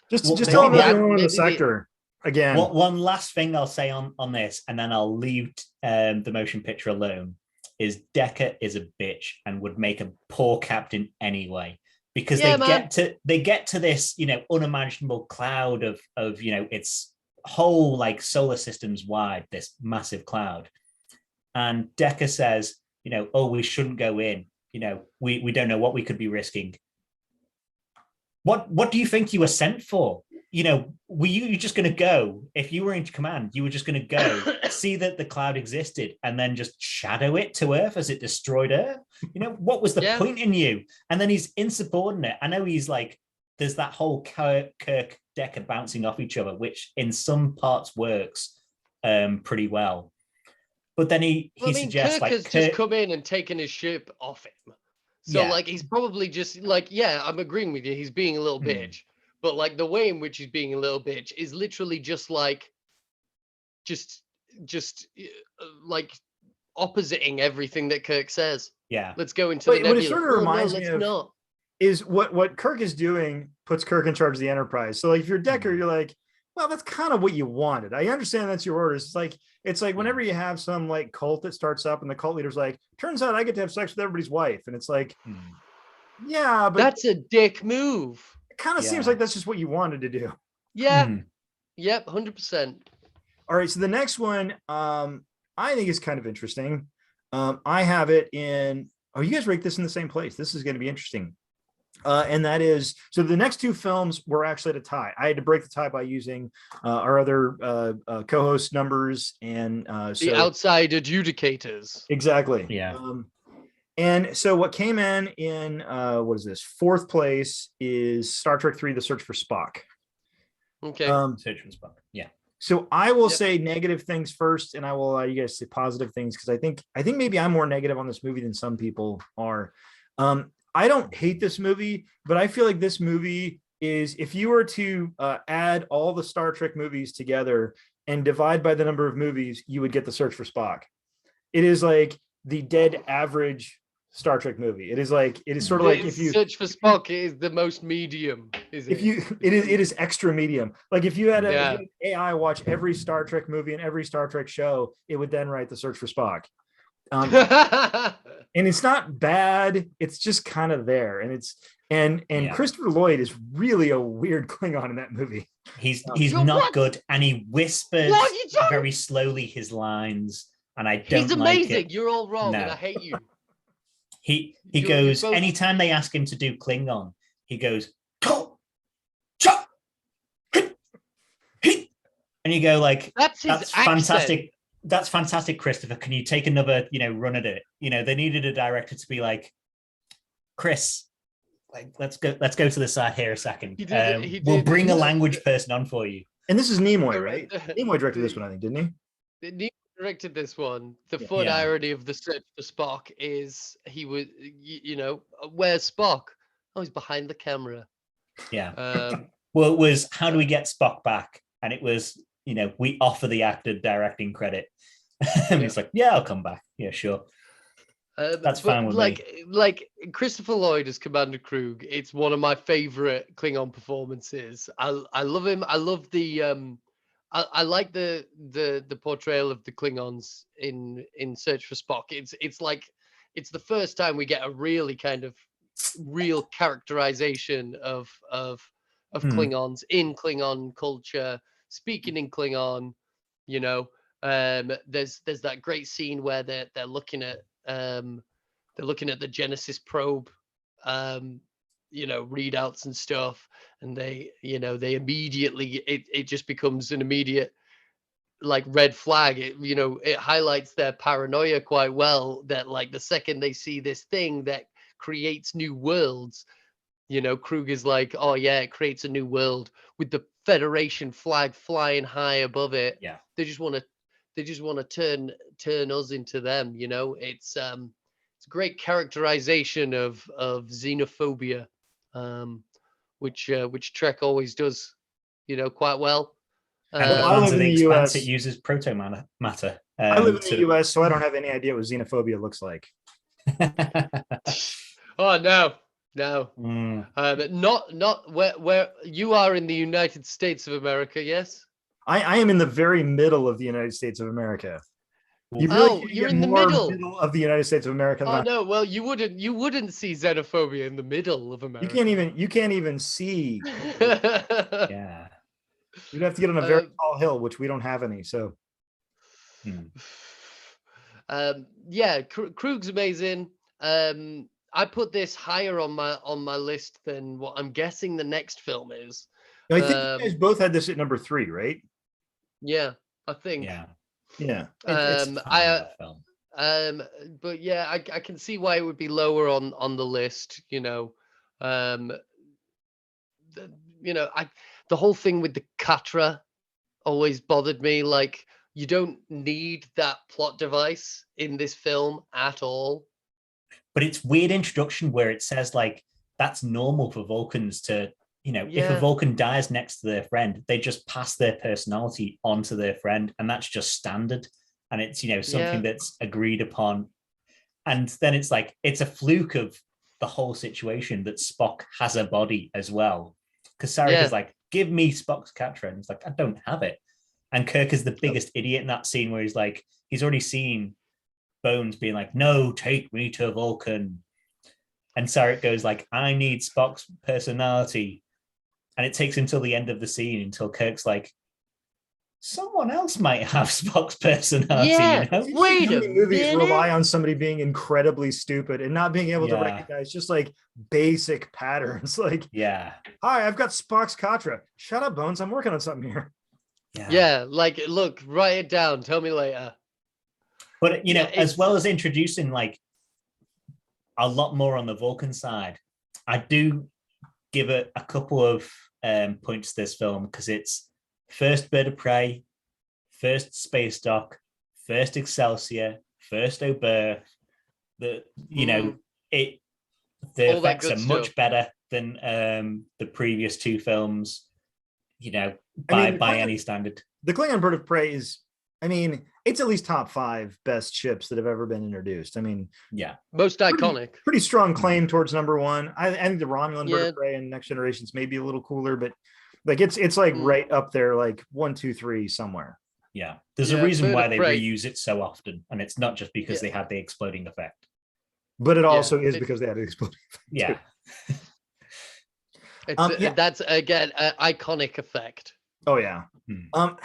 Just tell them everyone in the sector again. One last thing I'll say on this, and then I'll leave the motion picture alone, is Decker is a bitch and would make a poor captain anyway. Because they get to this, unimaginable cloud of its whole like solar systems wide, this massive cloud. And Decker says, oh, we shouldn't go in. We don't know what we could be risking. what do you think you were sent for? You know, were you just going to go, if you were in command, you were just going to go see that the cloud existed and then just shadow it to Earth as it destroyed Earth? You know, what was the point in you? And then he's insubordinate. I know he's like, there's that whole Kirk Decker bouncing off each other, which in some parts works pretty well. But then he suggests Kirk has just come in and taken his ship off him. So like he's probably just like, I'm agreeing with you. He's being a little bitch. But like the way in which he's being a little bitch is literally just like, just like oppositing everything that Kirk says. Yeah. Let's go into the nebula. What it sort of reminds me of is what Kirk is doing puts Kirk in charge of the Enterprise. So like if you're Decker, you're like, well, that's kind of what you wanted. I understand that's your orders. It's like whenever you have some like cult that starts up and the cult leader's like, turns out I get to have sex with everybody's wife. And it's like, yeah, but that's a dick move. It kind of seems like that's just what you wanted to do. Yeah. Yep. 100%. All right. So the next one, I think is kind of interesting. I have it in, you guys rate this in the same place. This is going to be interesting. And that is, so the next two films were actually at a tie. I had to break the tie by using our other co-host numbers and the outside adjudicators. Exactly. Yeah. And so what came in what is this? Fourth place is Star Trek III: The Search for Spock. Okay. Search for Spock. Yeah. So I will say negative things first, and I will allow you guys to say positive things because I think maybe I'm more negative on this movie than some people are. I don't hate this movie, but I feel like this movie is, if you were to add all the Star Trek movies together and divide by the number of movies, you would get The Search for Spock. It is like the dead average Star Trek movie. It is sort of like if you Search for Spock is the most medium. It is extra medium. Like if you had an AI watch every Star Trek movie and every Star Trek show, it would then write The Search for Spock. And it's not bad. It's just kind of there. And Christopher Lloyd is really a weird Klingon in that movie. He's not good, and he whispers very slowly his lines, and I don't. He's amazing. Like it. You're all wrong, and I hate you. He goes anytime they ask him to do Klingon, he goes, and you go like, that's fantastic. That's fantastic, Christopher. Can you take another, run at it? They needed a director to be like, Chris, like, let's go to the side here a second. We'll bring a language person on for you. And this is Nimoy, right? Nimoy directed this one, I think, didn't he? Nimoy directed this one. The fun irony of The Search for Spock is he was, where's Spock? Oh, he's behind the camera. Yeah. Well, it was, how do we get Spock back? And it was, we offer the actor directing credit. And he's like, yeah, I'll come back. Yeah, sure. That's fine with me. Like Christopher Lloyd as Commander Krug, it's one of my favorite Klingon performances. I love him. I love the I like the portrayal of the Klingons in Search for Spock. It's like it's the first time we get a really kind of real characterization of Klingons in Klingon culture, speaking in Klingon. There's that great scene where they're looking at the Genesis probe, readouts and stuff, and they immediately it just becomes an immediate like red flag. It highlights their paranoia quite well, that like the second they see this thing that creates new worlds, Krug is like, oh yeah, it creates a new world with the Federation flag flying high above it. Yeah, they just want to turn us into them. It's a great characterization of xenophobia, which Trek always does, quite well. I live in the US. It uses proto matter. I live in the US, so I don't have any idea what xenophobia looks like. Oh no. Not where you are in the United States of America. Yes, I am in the very middle of the United States of America. You're in the middle of the United States of America. Oh no, well you wouldn't see xenophobia in the middle of America. You can't even see. Yeah, you'd have to get on a very tall hill, which we don't have any. So, Krug's amazing. I put this higher on my list than what I'm guessing the next film is. I think you guys both had this at number 3, right? Yeah, I think. Yeah. It's Um, fine, I that film. but yeah, I can see why it would be lower on the list. The, the whole thing with the Katra always bothered me. Like, you don't need that plot device in this film at all. But it's weird introduction where it says like that's normal for Vulcans to, if a Vulcan dies next to their friend, they just pass their personality onto their friend, and that's just standard. And it's something that's agreed upon. And then it's like it's a fluke of the whole situation that Spock has a body as well. Because Sarek is like, give me Spock's Katra. And he's like, I don't have it. And Kirk is the biggest idiot in that scene where he's like, he's already seen Bones being like, no, take me to Vulcan. And Sarek goes like, I need Spock's personality. And it takes until the end of the scene until Kirk's like, someone else might have Spock's personality. Wait a movies minute. rely on somebody being incredibly stupid and not being able to recognize just like basic patterns. Like, hi, I've got Spock's Katra. Shut up, Bones. I'm working on something here. Like, look, write it down. Tell me later. But as well as introducing like a lot more on the Vulcan side, I do give it a couple of points to this film because it's first Bird of Prey, first Space Dock, first Excelsior, first Oberth. The effects are much better than the previous two films. By any standard. The Klingon Bird of Prey is, it's at least top 5 best ships that have ever been introduced. Most iconic. Pretty strong claim towards number 1. I think the Romulan Bird of Prey and Next Generations may be a little cooler, but like it's like right up there, like 1, 2, 3 somewhere. Yeah, there's a reason why they reuse it so often, and it's not just because they had the exploding effect, but it also is because they had the exploding effect. That's again an iconic effect. Oh yeah. I'm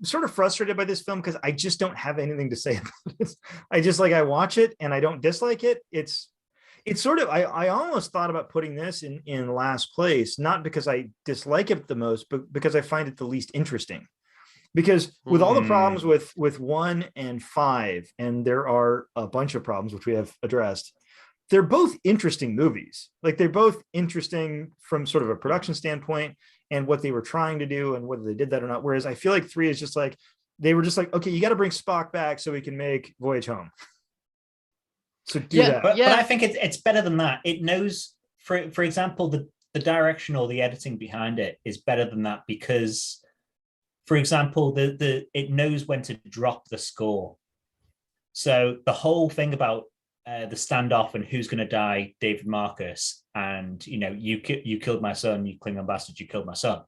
sort of frustrated by this film because I just don't have anything to say about it. I watch it and I don't dislike it. It's sort of, I almost thought about putting this in last place, not because I dislike it the most, but because I find it the least interesting. Because with all the problems with 1 and 5, and there are a bunch of problems which we have addressed, they're both interesting movies. Like, they're both interesting from sort of a production standpoint and what they were trying to do and whether they did that or not. Whereas I feel like 3 is just like, they were just like, okay, you got to bring Spock back so we can make Voyage Home. So do that. But I think it's better than that. It knows, for example, the direction or the editing behind it is better than that because, for example, it knows when to drop the score. So the whole thing about the standoff and who's going to die, David Marcus, and you killed my son, you Klingon bastard, you killed my son.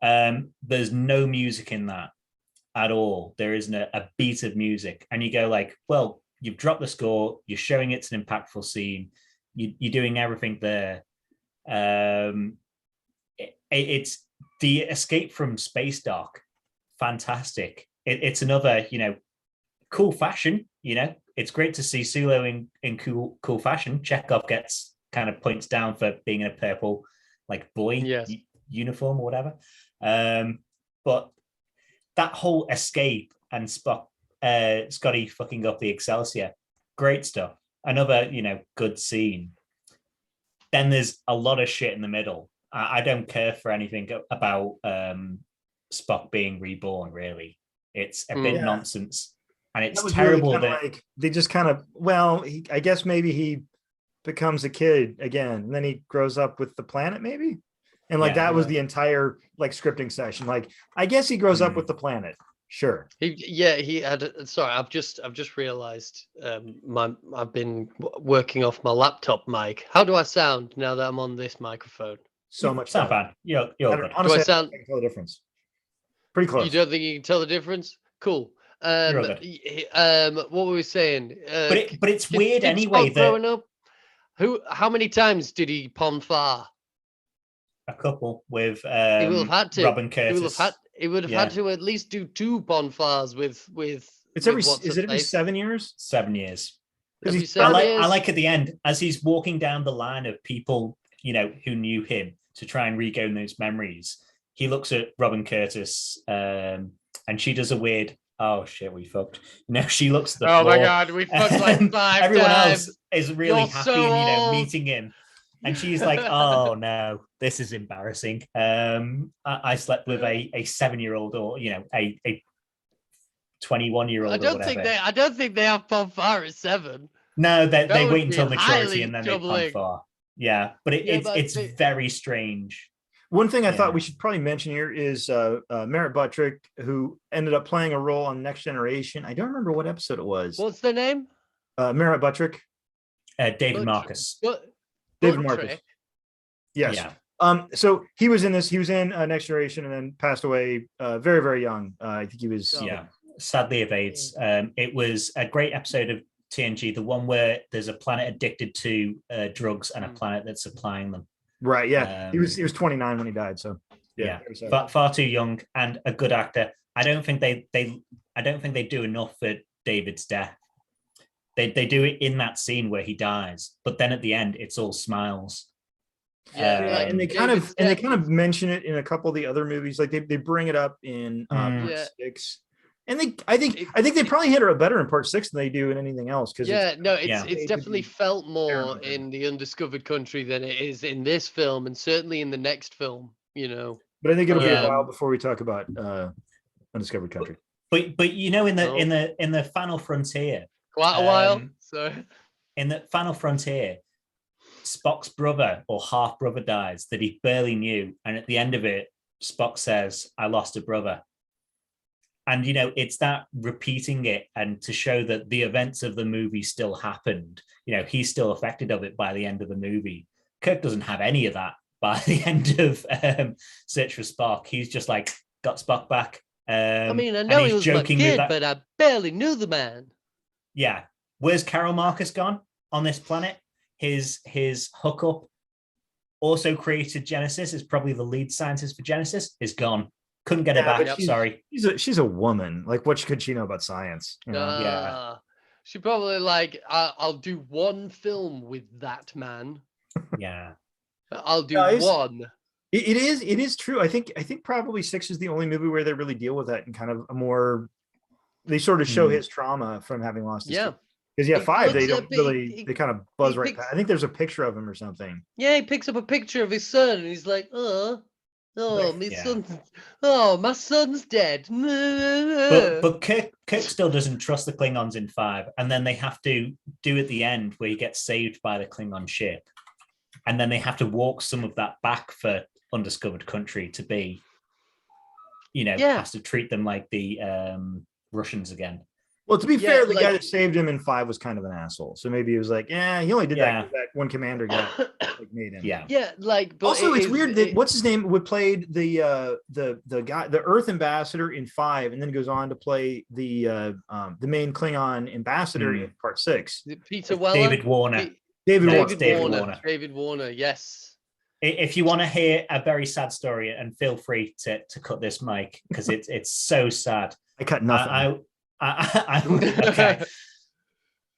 There's no music in that at all. There isn't a beat of music, and you go like, well, you've dropped the score, you're showing it's an impactful scene, you're doing everything there. It's the escape from Space Dock, fantastic. It's another, cool fashion, It's great to see Sulu in cool fashion. Chekhov gets kind of points down for being in a purple, like, boy uniform or whatever. But that whole escape and Scotty fucking up the Excelsior, great stuff. Another, good scene. Then there's a lot of shit in the middle. I don't care for anything about Spock being reborn, really. It's a bit nonsense. And it's terrible really that like they just kind of, I guess maybe he becomes a kid again, and then he grows up with the planet, maybe. And like that was the entire like scripting session. Like, I guess he grows up with the planet. Sure. He had. Sorry, I've just realized I've been working off my laptop mic. How do I sound now that I'm on this microphone? So much sound bad. You're good. Honestly, do I sound? I can tell the difference. Pretty close. You don't think you can tell the difference? Cool. What were we saying? But it's weird anyway. Growing up, how many times did he pon far? A couple with he will have had to. Robin Curtis. He would have had to at least do 2 bonfires with. It's is it every 7 years? 7 years. I like at the end as he's walking down the line of people, who knew him to try and regain those memories. He looks at Robin Curtis, and she does a weird, oh shit, we fucked. She looks at the floor. Oh my god, we fucked like 5 Everyone times. else is really You're happy so and old. meeting him. And she's like, oh no, this is embarrassing. I slept with a 7-year-old or, a 21-year-old. I don't think they have Ponfar at 7. No, they wait until maturity and then troubling. they Ponfar. Yeah, but it's very strange. One thing I thought we should probably mention here is Merritt Buttrick, who ended up playing a role on Next Generation. I don't remember what episode it was. What's their name? Merritt Buttrick. David Marcus. David Marcus. Yes. Yeah. So he was in this. He was in Next Generation and then passed away very, very young. I think he was. Sadly of AIDS. It was a great episode of TNG, the one where there's a planet addicted to drugs and a planet that's supplying them. Right. Yeah. He was 29 when he died. So far too young and a good actor. I don't think they do enough for David's death. They do it in that scene where he dies, but then at the end it's all smiles. And they kind of mention it in a couple of the other movies. Like they bring it up in part 6. And I think they probably hit her better in part 6 than they do in anything else. Because it's definitely felt more in the Undiscovered Country than it is in this film, and certainly in the next film. But I think it'll be a while before we talk about Undiscovered Country. But in the Final Frontier, quite a while. So in the Final Frontier, Spock's brother or half brother dies that he barely knew, and at the end of it, Spock says, "I lost a brother." And, it's that repeating it and to show that the events of the movie still happened. He's still affected of it by the end of the movie. Kirk doesn't have any of that by the end of Search for Spock. He's just like, got Spock back. I know he was my kid, but I barely knew the man. Yeah. Where's Carol Marcus gone on this planet? His hookup, also created Genesis, is probably the lead scientist for Genesis, is gone. Couldn't get her back. Sorry. She's a woman. Like, what could she know about science? She probably I'll do one film with that man. Yeah. I'll do one. It is true. I think probably 6 is the only movie where they really deal with that and kind of a more. They sort of show his trauma from having lost his kid. Because 5 they don't really. They kind of buzz right past. I think there's a picture of him or something. Yeah, he picks up a picture of his son and he's like, my son's dead. But Kirk still doesn't trust the Klingons in 5, and then they have to do at the end where he gets saved by the Klingon ship, and then they have to walk some of that back for Undiscovered Country to be, has to treat them like the Russians again. Well, to be fair, the guy that saved him in 5 was kind of an asshole. So maybe he was like, he only did that because that one commander guy made him. Yeah. But also, it's weird that what's his name would played the guy, the Earth ambassador in 5, and then goes on to play the main Klingon ambassador in part 6. Peter Weller, David Warner. David Warner. Yes. If you want to hear a very sad story, and feel free to cut this mic because it's so sad. I cut nothing. Okay.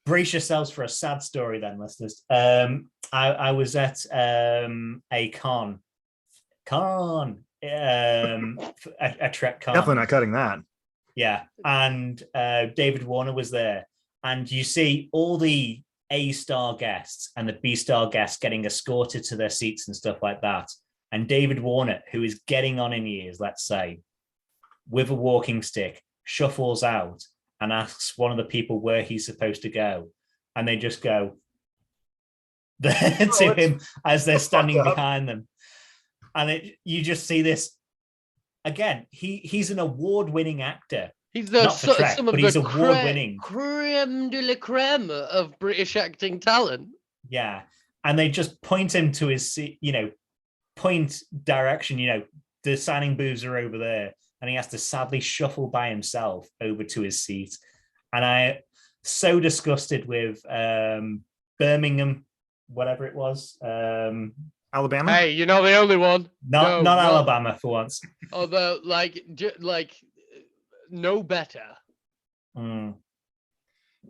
Brace yourselves for a sad story then, listeners. I was at a con, a Trek con. Definitely not cutting that. Yeah, and David Warner was there, and you see all the A-star guests and the B-star guests getting escorted to their seats and stuff like that. And David Warner, who is getting on in years, let's say, with a walking stick, shuffles out and asks one of the people where he's supposed to go, and they just go to him as they're standing behind them, and you just see this again. He's an award-winning actor. He's some of the award-winning creme de la creme of British acting talent. Yeah, and they just point him to his seat, point direction. The signing booths are over there. And he has to sadly shuffle by himself over to his seat. And I'm so disgusted with Birmingham, whatever it was. Alabama? Hey, you're not the only one. Not Alabama for once. Although, no better.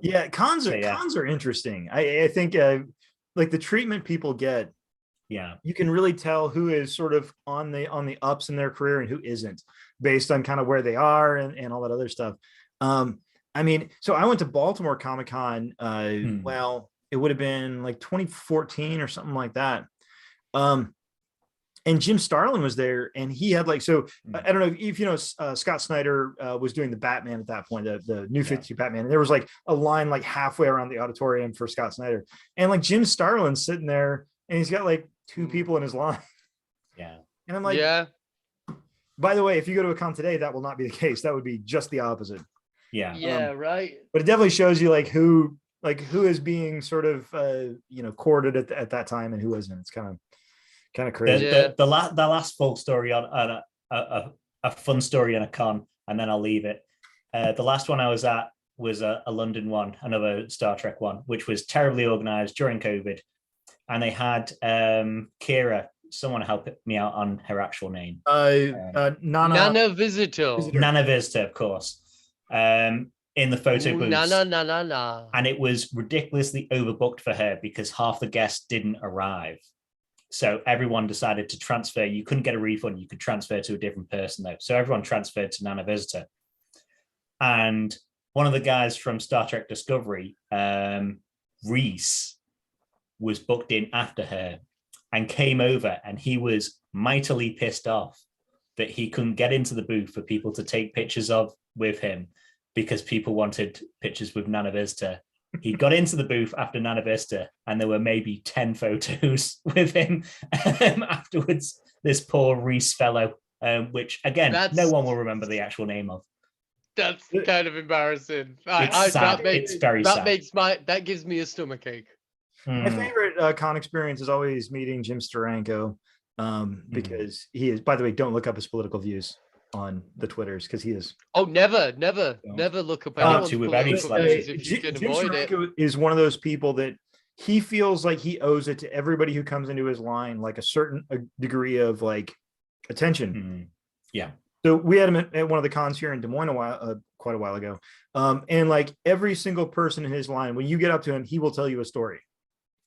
Yeah, cons So, yeah. are interesting. I think like the treatment people get, Yeah. you can really tell who is sort of on the ups in their career and who isn't, based on kind of where they are and all that other stuff. I mean, so I went to Baltimore Comic Con. Well, it would have been like 2014 or something like that. And Jim Starlin was there, and he had like, so I don't know if you know, Scott Snyder was doing the Batman at that point, the new 52 Batman, and there was like a line like halfway around the auditorium for Scott Snyder, and like Jim Starlin's sitting there, and he's got like 2 people in his line. Yeah. And I'm like, yeah. By the way, if you go to a con today, that will not be the case. That would be just the opposite. Yeah. Yeah, right. But it definitely shows you like who is being sort of courted at that time and who isn't. It's kind of crazy. The last full story on a fun story on a con, and then I'll leave it. The last one I was at was a London one, another Star Trek one, which was terribly organized during COVID, and they had Kira. Someone help me out on her actual name. Nana Visitor. Nana Visitor, of course. In the photo booth. Nana. And it was ridiculously overbooked for her because half the guests didn't arrive. So everyone decided to transfer. You couldn't get a refund. You could transfer to a different person, though. So everyone transferred to Nana Visitor. And one of the guys from Star Trek Discovery, Reese, was booked in after her and came over, and he was mightily pissed off that he couldn't get into the booth for people to take pictures with him because people wanted pictures with Nana Visitor. He got into the booth after Nana Visitor, and there were maybe 10 photos with him afterwards. This poor Reese fellow, which again, no one will remember the actual name of. That's kind of embarrassing. It's very sad. That gives me a stomachache. My favorite con experience is always meeting Jim Steranko, because he is. By the way, don't look up his political views on the Twitters because he is. Oh, never look up anyone's political views if you can avoid it. Jim Steranko is one of those people that he feels like he owes it to everybody who comes into his line, like a certain degree of like attention. Yeah. So we had him at one of the cons here in Des Moines quite a while ago, and like every single person in his line, when you get up to him, he will tell you a story.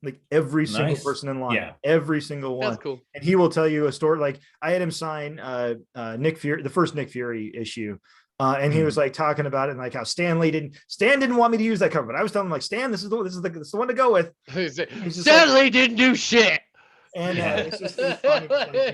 Like every single person in line, every single one. That's cool. And he will tell you a story. Like I had him sign Nick Fury, the first Nick Fury issue. And he was like talking about it and like how Stan didn't want me to use that cover, but I was telling him like, Stan, this is the one to go with. Stan Lee didn't do shit. And it's funny.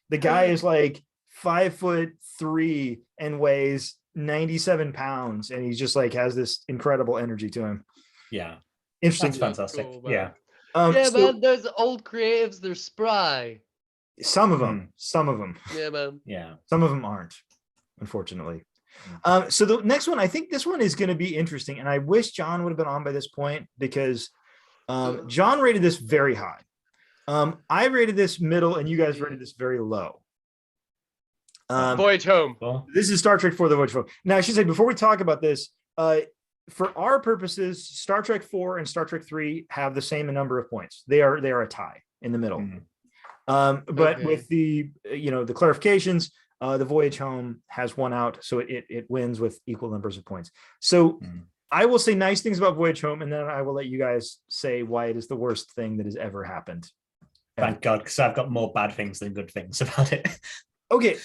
The guy is like 5'3" and weighs 97 pounds, and he's just like has this incredible energy to him. Yeah. Interesting. That's fantastic. Cool, man. Man, those old creatives, they're spry. Some of them. Yeah, man. Yeah. Some of them aren't, unfortunately. So the next one, I think this one is going to be interesting, and I wish John would have been on by this point because John rated this very high. I rated this middle, and you guys rated this very low. Voyage Home. This is Star Trek IV: The Voyage Home. Now, I should say before we talk about this, for our purposes, Star Trek 4 and Star Trek 3 have the same number of points. They are a tie in the middle. But with the the clarifications, the Voyage Home has one out, so it wins with equal numbers of points. So I will say nice things about Voyage Home, and then I will let you guys say why it is the worst thing that has ever happened. Thank God, because I've got more bad things than good things about it. Okay.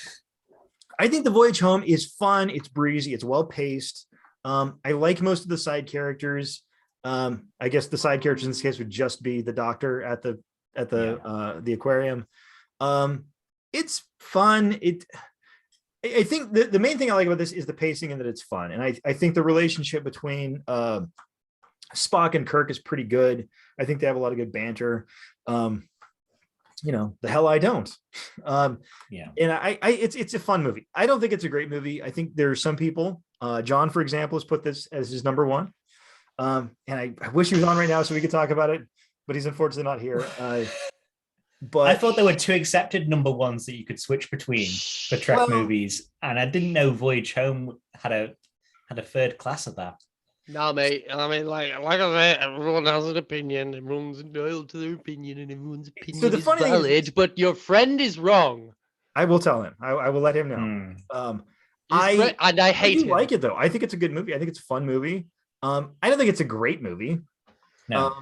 I think the Voyage Home is fun. It's breezy. It's well paced. I like most of the side characters. I guess the side characters in this case would just be the doctor at the aquarium. It's fun. I think the main thing I like about this is the pacing and that it's fun. And I think the relationship between Spock and Kirk is pretty good. I think they have a lot of good banter. The hell I don't. And it's a fun movie. I don't think it's a great movie. I think there's some people, John, for example, has put this as his number one. And I wish he was on right now so we could talk about it, but he's unfortunately not here. But I thought there were 2 accepted number ones that you could switch between for Trek movies, and I didn't know Voyage Home had a third class of that. No, mate. I mean, like I said, everyone has an opinion. Everyone's entitled to their opinion, and everyone's opinion is valid. But your friend is wrong. I will tell him. I will let him know. I hate him. Like it though. I think it's a good movie. I think it's a fun movie. I don't think it's a great movie. No.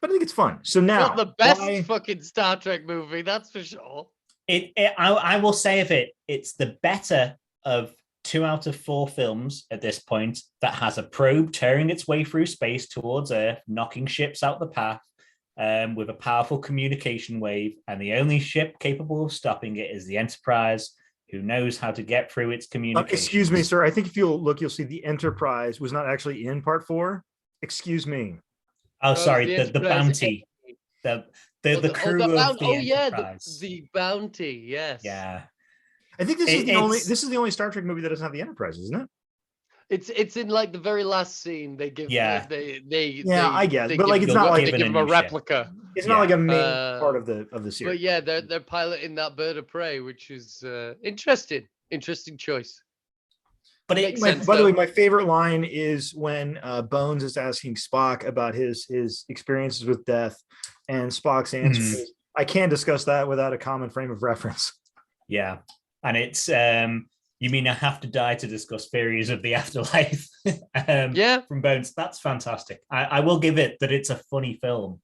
But I think it's fun. So now, not the best fucking Star Trek movie, that's for sure. I will say of it, it's the better of 2 out of 4 films at this point that has a probe tearing its way through space towards Earth, knocking ships out the path with a powerful communication wave, and the only ship capable of stopping it is the Enterprise, who knows how to get through its communication. Excuse me, sir. I think if you'll look, you'll see the Enterprise was not actually in part 4. Excuse me. Oh, sorry, the bounty. The crew of the Enterprise. The bounty, yes. Yeah. I think this is the only Star Trek movie that doesn't have the Enterprise, isn't it? It's in like the very last scene they give. Yeah. I guess, but like it's not like they give him a replica. It's not like a main part of the series. But yeah, they're piloting that bird of prey, which is interesting choice. But by the way, my favorite line is when Bones is asking Spock about his experiences with death, and Spock's answer is, "I can't discuss that without a common frame of reference." Yeah, and it's you mean I have to die to discuss theories of the afterlife? From Bones. That's fantastic. I will give it that it's a funny film.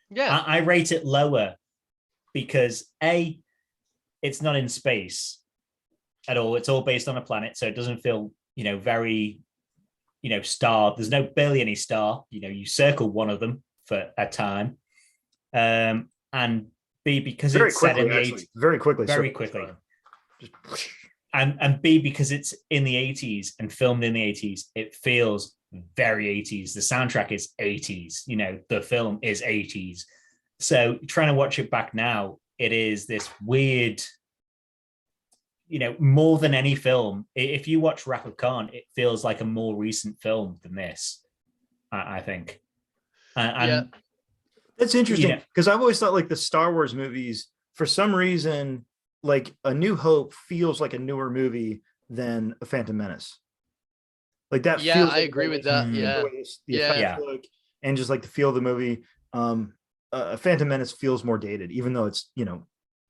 Yeah, I rate it lower because it's not in space at all. It's all based on a planet, so it doesn't feel, very, star. There's barely any star. You circle one of them for a time, and B, because it's set in the 80s, very quickly, just, and B, because it's in the 80s and filmed in the 80s, it feels very 80s. The soundtrack is 80s. The film is 80s. So trying to watch it back now, it is this weird. More than any film, if you watch Wrath of Khan, it feels like a more recent film than this, I think. And that's interesting, because I've always thought like the Star Wars movies, for some reason, like A New Hope feels like a newer movie than A Phantom Menace. Like that. Yeah, I agree with that. And just like the feel of the movie. A Phantom Menace feels more dated, even though it's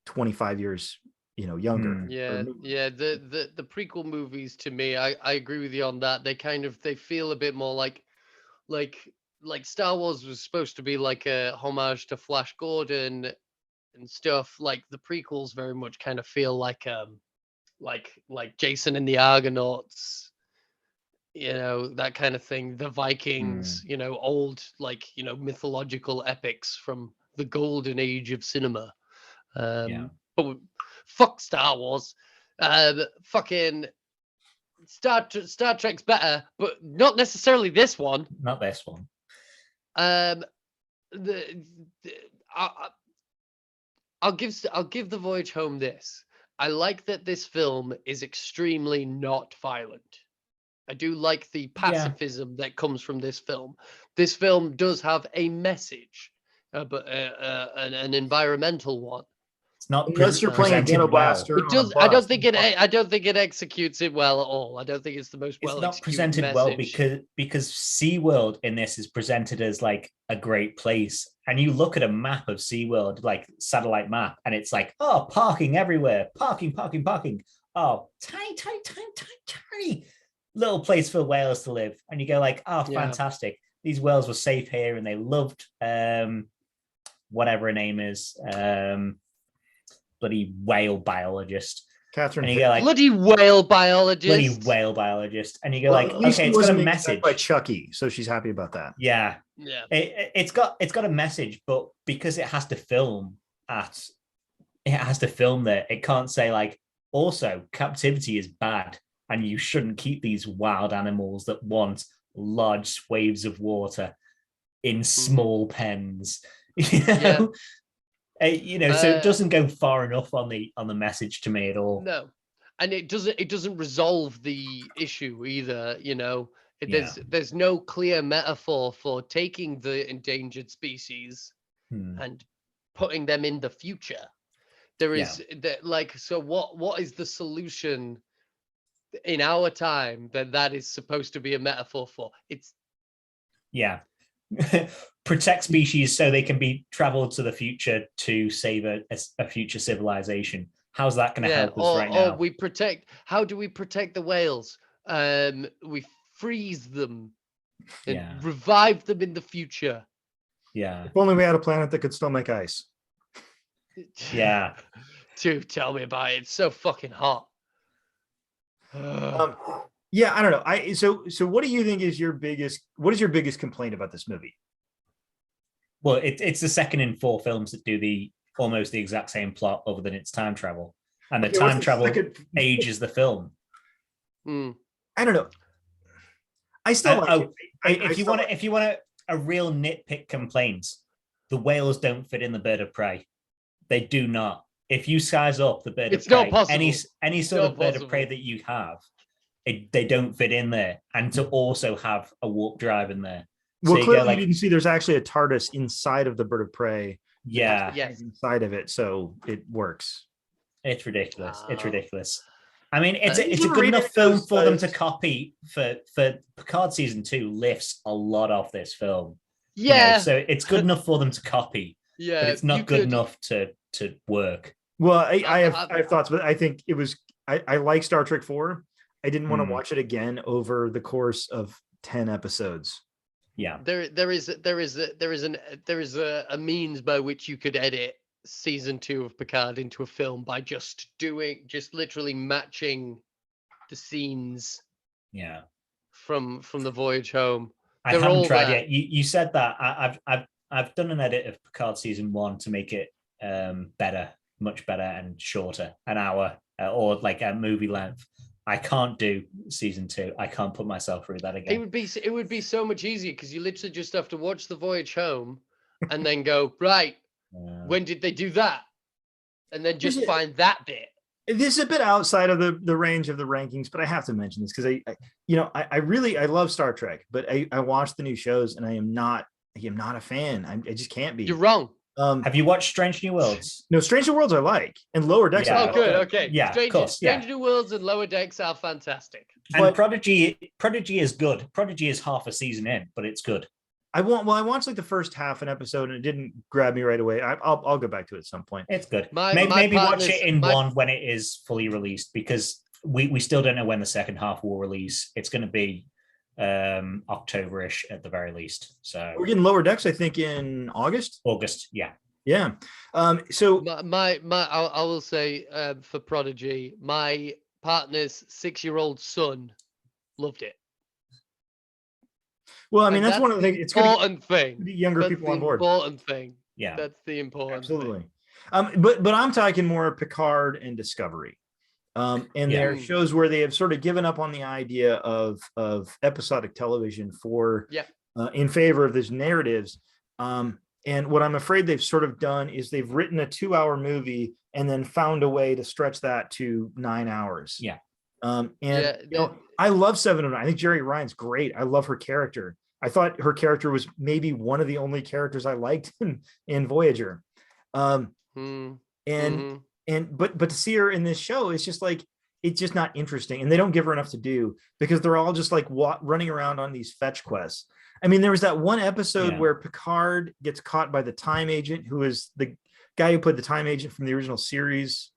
25 years younger. The prequel movies, to me, I agree with you on that. They feel a bit more like Star Wars was supposed to be like a homage to Flash Gordon and stuff. Like the prequels very much kind of feel like Jason and the Argonauts, that kind of thing. The Vikings, old mythological epics from the golden age of cinema. But fuck Star Wars. Fucking Star Trek's better, but not necessarily this one. Not this one. I'll give The Voyage Home this. I like that this film is extremely not violent. I do like the pacifism that comes from this film. This film does have a message, but an environmental one. It's not unless you're playing a ghetto blaster. It does. I don't think it executes it well at all. I don't think it's the most well. It's not presented well because SeaWorld in this is presented as like a great place, and you look at a map of SeaWorld, like satellite map, and it's like, oh, parking everywhere, parking. Oh, tiny little place for whales to live, and you go like, oh, fantastic. These whales were safe here, and they loved whatever her name is. Bloody whale biologist. Catherine. And you go like, bloody whale biologist. And you go like, okay, it's got a message by Chucky, so she's happy about that. Yeah. It's got a message, but because it has to film there, it can't say like, also captivity is bad and you shouldn't keep these wild animals that want large swathes of water in small pens. So it doesn't go far enough on the message to me at all. No, and it doesn't resolve the issue either. There's no clear metaphor for taking the endangered species and putting them in the future. There is so what is the solution in our time that is supposed to be a metaphor for? It's protect species so they can be traveled to the future to save a future civilization. How's that going to help us right now? How do we protect the whales? We freeze them and revive them in the future. Yeah. If only we had a planet that could still make ice. Yeah. Dude, tell me about it. It's so fucking hot. Yeah, I don't know. So what do you think is your biggest complaint about this movie? Well, it's the second in 4 films that do almost the exact same plot other than it's time travel. And the time travel ages the film. I don't know. I still like it. If you want a real nitpick complaint, the whales don't fit in the bird of prey. They do not. If you size up the bird of prey, any sort of bird of prey that you have, they don't fit in there. And to also have a warp drive in there. Well, so clearly you can see there's actually a TARDIS inside of the bird of prey. Yeah. Inside of it, so it works. It's ridiculous. It's ridiculous. I mean, it's a good enough film for them to copy. For Picard season 2 lifts a lot off this film. Yeah. So it's good enough for them to copy. Yeah. But it's not good enough to work. Well, I have thoughts, but I think it was I like Star Trek 4. I didn't want to watch it again over the course of 10 episodes. Yeah. There is a means by which you could edit season 2 of Picard into a film by just literally matching the scenes. Yeah. From the voyage home. I haven't tried yet. You said that. I've done an edit of Picard season 1 to make it better, much better and shorter, an hour or like a movie length. I can't do season 2. I can't put myself through that again. It would be so much easier because you literally just have to watch the voyage home and then go, right, when did they do that? And then just find that bit. This is a bit outside of the range of the rankings, but I have to mention this because I love Star Trek, but I watch the new shows and I am not a fan. I just can't be. You're wrong. Have you watched Strange New Worlds? No, Strange New Worlds I like, and Lower Decks. Yeah. Oh, good. Okay. Yeah, Strange New Worlds and Lower Decks are fantastic. And Prodigy is good. Prodigy is half a season in, but it's good. I watched like the first half an episode and it didn't grab me right away. I'll go back to it at some point. It's good. Maybe watch it in one when it is fully released, because we still don't know when the second half will release. It's going to be October-ish at the very least. So we're getting Lower Decks, I think, in August. Yeah. So I will say for Prodigy, my partner's 6-year-old son loved it. Well, I mean, that's one of the things. It's important thing. Younger people on board. Important thing. Yeah, that's the important. Absolutely. But I'm talking more Picard and Discovery. And there are shows where they have sort of given up on the idea of episodic television in favor of these narratives. And what I'm afraid they've sort of done is they've written a 2-hour movie and then found a way to stretch that to 9 hours. Yeah. I love 709. I think Jerry Ryan's great. I love her character. I thought her character was maybe one of the only characters I liked in Voyager. But to see her in this show, it's just like, it's just not interesting. And they don't give her enough to do because they're all just like running around on these fetch quests. I mean, there was that one episode where Picard gets caught by the time agent, who is the guy who played the time agent from the original series.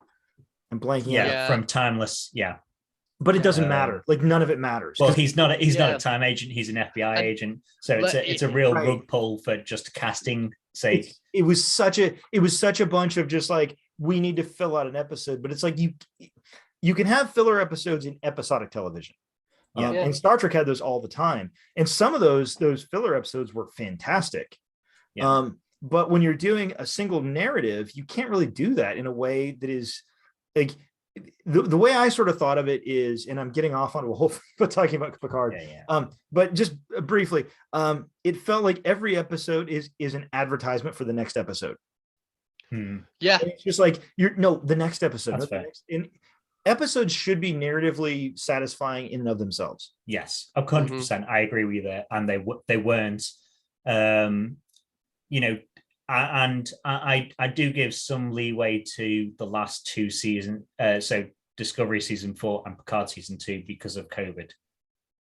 I'm blanking out. From Timeless. Yeah. But it doesn't matter. Like, none of it matters. Well, he's not a time agent. He's an FBI agent. So it's a real rug pull for just casting sake. It was such a bunch of just like, we need to fill out an episode, but it's like you can have filler episodes in episodic television. And Star Trek had those all the time. And some of those filler episodes were fantastic. Yeah. But when you're doing a single narrative, you can't really do that in a way that is like, the way I sort of thought of it is, and I'm getting off onto a whole but talking about Picard. But just briefly, it felt like every episode is an advertisement for the next episode. Yeah. And it's just like the next episode. Episodes should be narratively satisfying in and of themselves. Yes, 100%. I agree with you there. And they weren't. And I do give some leeway to the last 2 seasons, so Discovery season 4 and Picard season 2, because of COVID.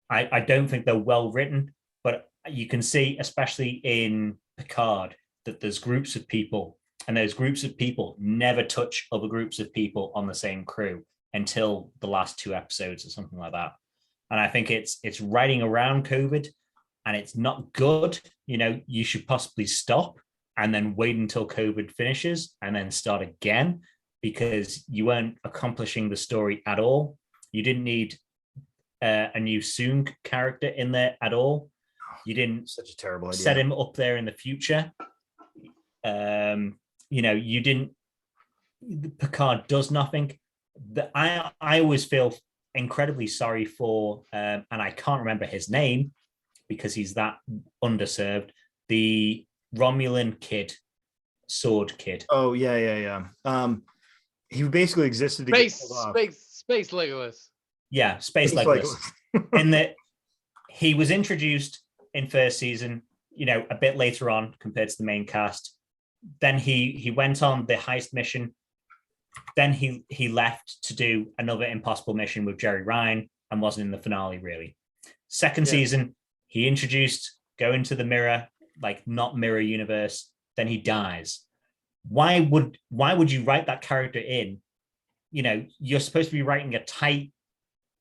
I don't think they're well written, but you can see, especially in Picard, that there's groups of people, and those groups of people never touch other groups of people on the same crew until the last 2 episodes or something like that. And I think it's writing around COVID, and it's not good, you should possibly stop and then wait until COVID finishes and then start again, because you weren't accomplishing the story at all. You didn't need a new Soong character in there at all. You didn't Such a terrible idea. set him up there in the future. You didn't. Picard does nothing. I always feel incredibly sorry for, and I can't remember his name because he's that underserved, the Romulan kid, sword kid. Oh yeah. He basically existed to Space Legolas. Yeah, Space Legolas. In that he was introduced in first season, a bit later on compared to the main cast. Then he went on the heist mission. Then he left to do another impossible mission with Jerry Ryan and wasn't in the finale really. Second season, he introduced, go into the mirror, like not mirror universe. Then he dies. Why would you write that character in? You're supposed to be writing a tight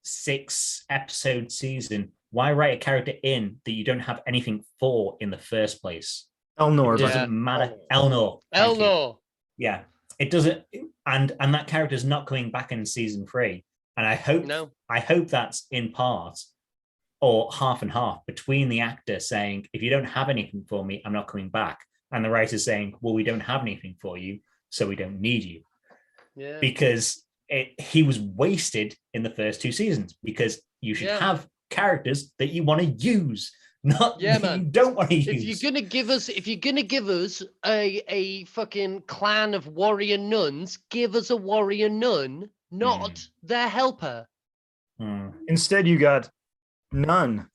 6-episode season. Why write a character in that you don't have anything for in the first place? Elnor. It doesn't matter. Elnor. Yeah. It doesn't, and that character is not coming back in season 3. And I hope that's in part or half and half between the actor saying, if you don't have anything for me, I'm not coming back. And the writer saying, well, we don't have anything for you, so we don't need you. Yeah. Because he was wasted in the first 2 seasons, because you should have characters that you want to use. Not you don't want to use. If you're gonna give us a fucking clan of warrior nuns, give us a warrior nun, not their helper. Instead, you got none.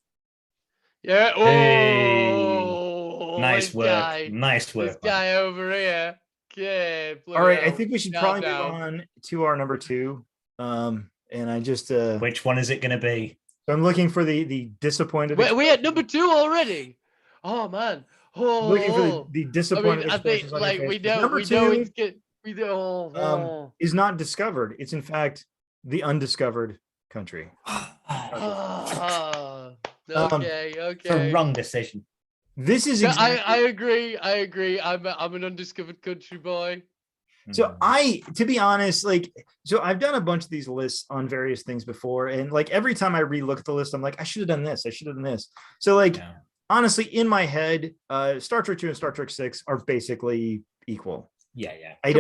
Yeah. Oh, hey. Nice work. Nice work. This guy over here. Yeah. All right, I think we should probably move on to our number 2. And I just which one is it going to be? I'm looking for the disappointed. Wait, we at number 2 already. Oh man. Oh, looking for the disappointed. I think like we know it's good. We know. Is not discovered. It's in fact the undiscovered country. Okay. It's a wrong decision. This is exactly... I agree. I'm an undiscovered country boy. So to be honest, so I've done a bunch of these lists on various things before, and every time I relook at the list, I'm like, I should have done this. I should have done this. So honestly, in my head, Star Trek 2 and Star Trek 6 are basically equal. Yeah. I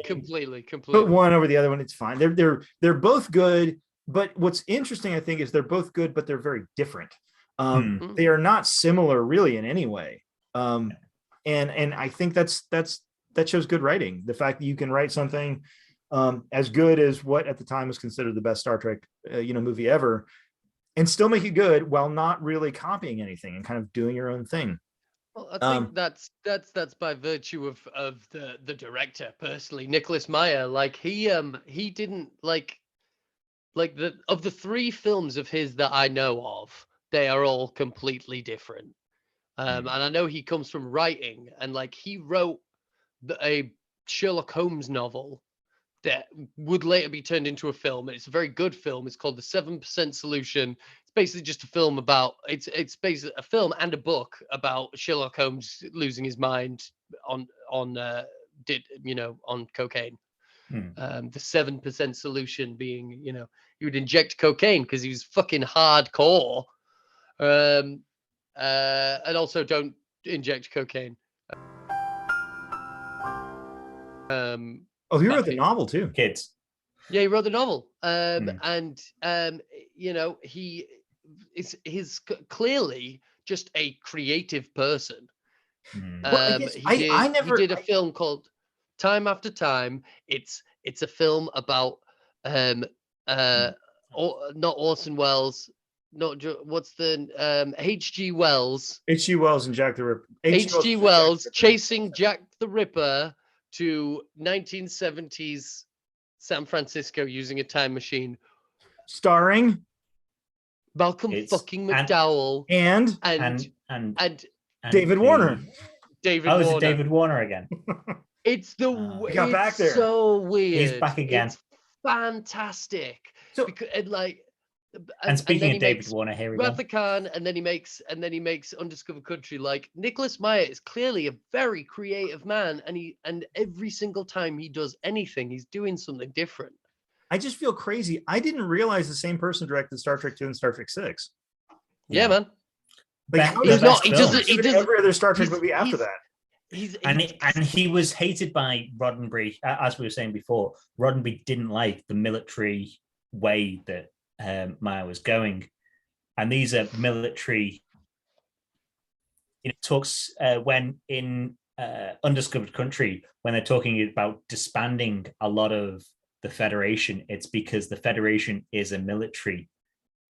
completely. Put one over the other one. It's fine. They're both good. But what's interesting, I think, is they're both good, but they're very different. They are not similar really in any way. And I think that shows good writing. The fact that you can write something as good as what at the time was considered the best Star Trek movie ever, and still make it good while not really copying anything and kind of doing your own thing. Well, I think that's by virtue of the director personally, Nicholas Meyer. He didn't of the 3 films of his that I know of, they are all completely different. And I know he comes from writing, and he wrote a Sherlock Holmes novel that would later be turned into a film, and it's a very good film. It's called The 7% Solution. It's basically just a film about it's basically a film and a book about Sherlock Holmes losing his mind on cocaine. The 7% solution being, he would inject cocaine because he was fucking hardcore. And also don't inject cocaine. He wrote the novel too. Kids. Yeah, he wrote the novel. And he's clearly just a creative person. He did a film called Time After Time. It's a film about not Orson Welles, what's the H.G. Wells. H.G. Wells and Jack the Ripper. H.G. Wells chasing Jack the Ripper to 1970s San Francisco using a time machine. Starring Malcolm fucking McDowell and David Warner. David Warner. Is it David Warner again? It's got back there. So weird. He's back again. It's fantastic. So And speaking then of he David makes Warner, here we go. Wrath of Khan, and then he makes Undiscovered Country. Like, Nicholas Meyer is clearly a very creative man, and every single time he does anything, he's doing something different. I just feel crazy. I didn't realize the same person directed Star Trek 2 and Star Trek 6. Yeah, man. Like, Best- how He's does not. that He film doesn't. He exhibit doesn't. every other Star Trek he's- movie after he's- that? And he was hated by Roddenberry, as we were saying before. Roddenberry didn't like the military way that Maya was going, and these are military. It talks when in Undiscovered Country, when they're talking about disbanding a lot of the Federation, it's because the Federation is a military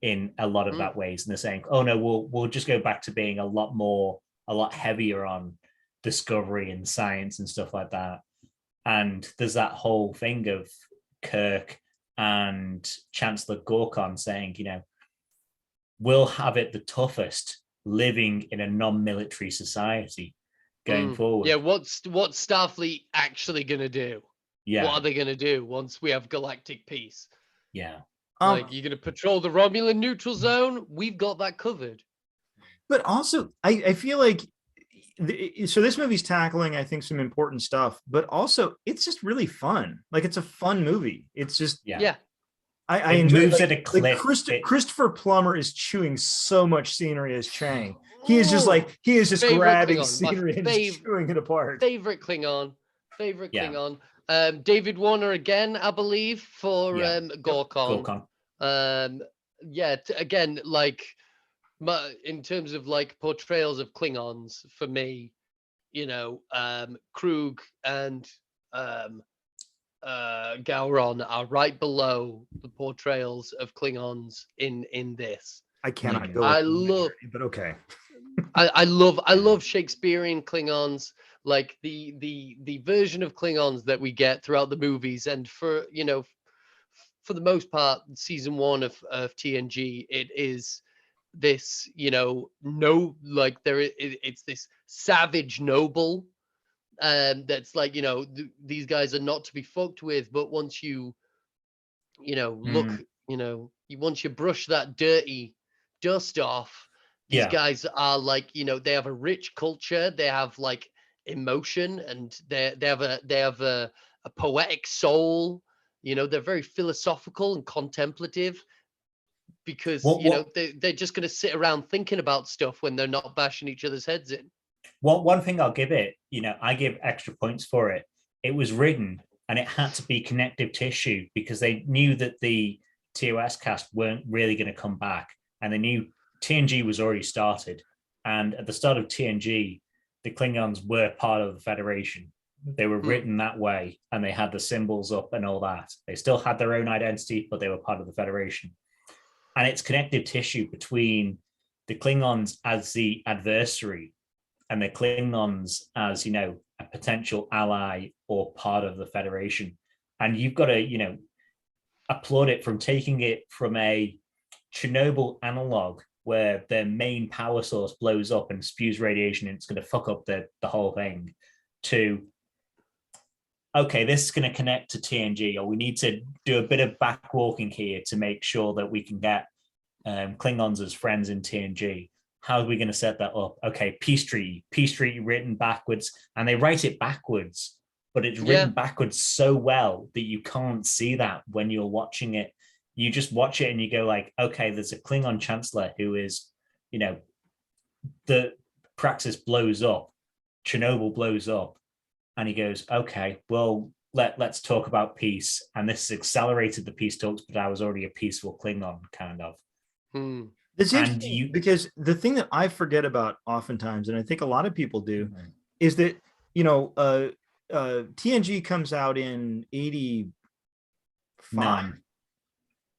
in a lot of that ways, and they're saying, "Oh no, we'll just go back to being a lot heavier on discovery and science and stuff like that." And there's that whole thing of Kirk and Chancellor Gorkon saying, we'll have it the toughest living in a non-military society going forward. Yeah, what's Starfleet actually gonna do? Yeah. What are they gonna do once we have galactic peace? Yeah. Like, you're gonna patrol the Romulan neutral zone? We've got that covered. But also, I feel like so this movie's tackling, I think, some important stuff, but also it's just really fun. Like, it's a fun movie. It's just I enjoy moves it. at a clip. Christopher Plummer is chewing so much scenery as Chang. He is just Favorite grabbing Klingon. scenery and just chewing it apart. Favorite Klingon. Klingon. David Warner again, I believe, for Gorkon. Again, like, in terms of like portrayals of Klingons, for me, Krug and Gowron are right below the portrayals of Klingons in this. I cannot go. I love, but okay. I love Shakespearean Klingons, like the version of Klingons that we get throughout the movies, and for the most part, season 1 of TNG, it is this, it's this savage noble, that's like, these guys are not to be fucked with, but once you look, once you brush that dirty dust off, these guys are like, they have a rich culture, they have like emotion, and they have a poetic soul. They're very philosophical and contemplative, because they're just going to sit around thinking about stuff when they're not bashing each other's heads in. One thing I'll give it, I give extra points for it. It was written and it had to be connective tissue, because they knew that the TOS cast weren't really going to come back, and they knew TNG was already started. And at the start of TNG, the Klingons were part of the Federation. They were written that way, and they had the symbols up and all that. They still had their own identity, but they were part of the Federation. And it's connective tissue between the Klingons as the adversary and the Klingons as, a potential ally or part of the Federation. And you've got to, applaud it from taking it from a Chernobyl analog, where their main power source blows up and spews radiation and it's going to fuck up the whole thing, to, okay, this is going to connect to TNG, or we need to do a bit of back walking here to make sure that we can get Klingons as friends in TNG. How are we going to set that up? Okay, peace treaty written backwards, and they write it backwards, but it's written backwards so well that you can't see that when you're watching it. You just watch it and you go like, okay, there's a Klingon chancellor who is, the Praxis blows up, Chernobyl blows up, and he goes, okay, well, let's talk about peace. And this has accelerated the peace talks, but I was already a peaceful Klingon, kind of. It's interesting because the thing that I forget about oftentimes, and I think a lot of people do, is that, TNG comes out in 85.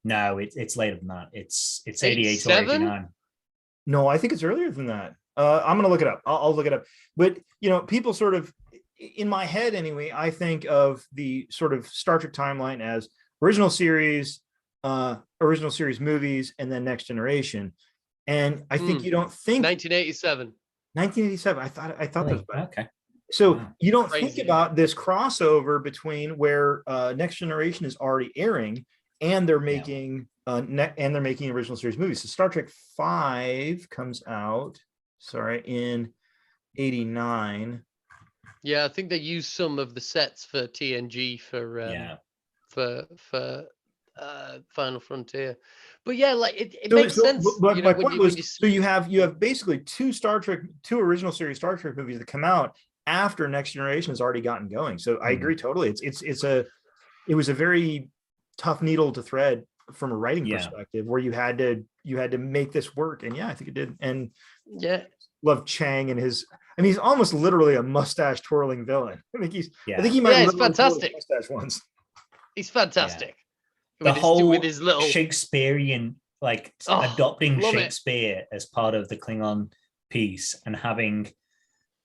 No, it's later than that. It's 88 or 89. No, I think it's earlier than that. I'm gonna look it up. I'll look it up. But people sort of, in my head anyway, I think of the sort of Star Trek timeline as original series movies, and then Next Generation. And I think you don't think 1987. I thought that was bad. Okay. So you don't think about this crossover between where Next Generation is already airing, and they're making and they're making original series movies. So Star Trek 5 comes out, in 89. Yeah, I think they used some of the sets for TNG for Final Frontier. But yeah, like it makes sense. But my point was, when you so you have basically two original series Star Trek movies that come out after Next Generation has already gotten going. So I agree totally. It was a very tough needle to thread from a writing perspective, where you had to make this work. And yeah, I think it did. And love Chang and his, I mean, he's almost literally a mustache twirling villain. I think he might he's fantastic. Mustache once. He's fantastic. The whole with his little Shakespearean, adopting Shakespeare as part of the Klingon piece, and having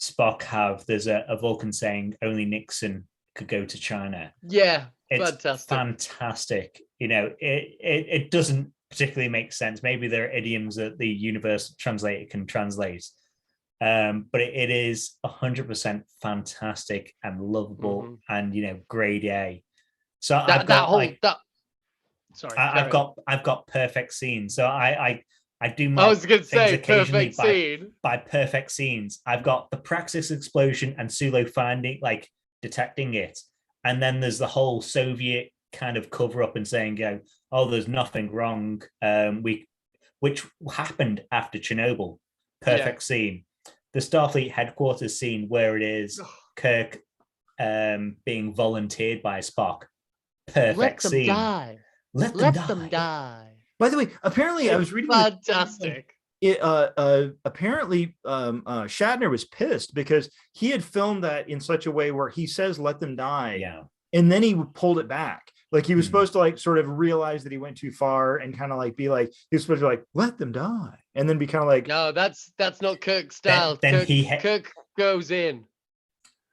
Spock there's a Vulcan saying only Nixon could go to China. Yeah, it's fantastic. It doesn't particularly make sense. Maybe there are idioms that the universe translator can translate. But it is 100% fantastic and lovable, and grade A. So I've got perfect scenes. So I do my, I was going to say perfect scene by perfect scenes. I've got the Praxis explosion and Sulu detecting it, and then there's the whole Soviet kind of cover up and saying, there's nothing wrong. Which happened after Chernobyl. Perfect scene. The Starfleet headquarters scene where it is Kirk being volunteered by Spock. Perfect scene. Let them die. By the way, apparently I was reading fantastic. Apparently Shatner was pissed because he had filmed that in such a way where he says "let them die," and then he pulled it back. Like he was supposed to sort of realize that he went too far and kind of be like, he was supposed to let them die, and then be kind of like, no, that's not Kirk's style. Kirk goes in.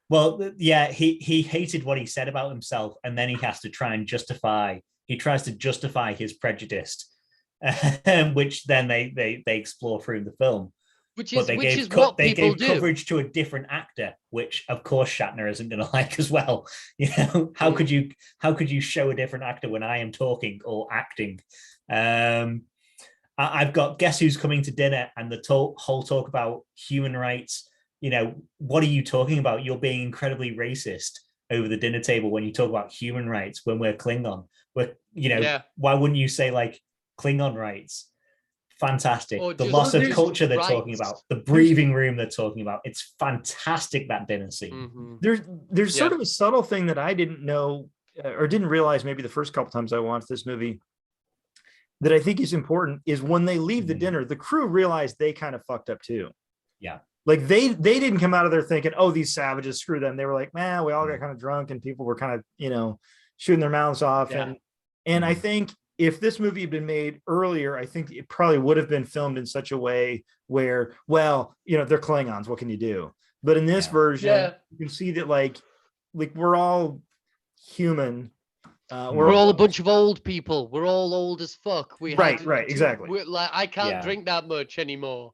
Well, yeah, he hated what he said about himself, and then he has to try and justify. He tries to justify his prejudice, which then they explore through the film. They gave coverage to a different actor, which of course Shatner isn't going to like as well. How could you show a different actor when I am talking or acting? I've got Guess Who's Coming to Dinner, and the whole talk about human rights. What are you talking about? You're being incredibly racist over the dinner table when you talk about human rights when we're Klingon. Why wouldn't you say Klingon rights? Fantastic. The loss of culture they're talking about, the breathing room they're talking about. It's fantastic, that dinner scene. There's sort of a subtle thing that I didn't know or didn't realize maybe the first couple times I watched this movie that I think is important is when they leave the dinner, the crew realize they kind of fucked up too. Yeah. They didn't come out of there thinking, oh, these savages, screw them. They were like, man, we all got kind of drunk and people were kind of, shooting their mouths off. And I think if this movie had been made earlier, I think it probably would have been filmed in such a way where, they're Klingons. What can you do? But in this version, you can see that like we're all human. We're all a bunch of old people. We're all old as fuck. Exactly. I can't drink that much anymore.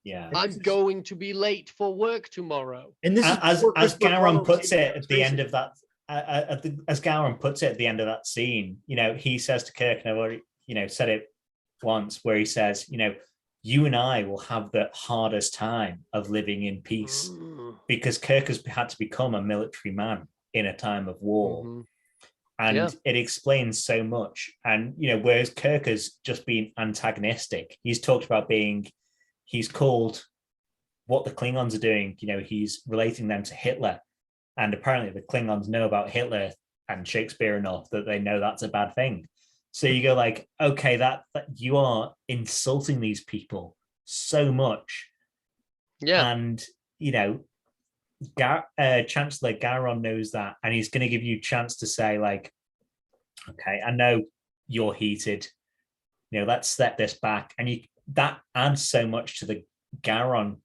Yeah, I'm going to be late for work tomorrow. And this as Gowron puts it at the end of that. As Gowron puts it at the end of that scene, he says to Kirk, and I've already, said it once, where he says, you and I will have the hardest time of living in peace because Kirk has had to become a military man in a time of war. And it explains so much. And, whereas Kirk has just been antagonistic, he's talked about he's called what the Klingons are doing, he's relating them to Hitler. And apparently the Klingons know about Hitler and Shakespeare enough that they know that's a bad thing. So you go okay, that you are insulting these people so much. Yeah. And, Chancellor Gowron knows that. And he's going to give you a chance to say okay, I know you're heated. Let's step this back. And that adds so much to the Gowron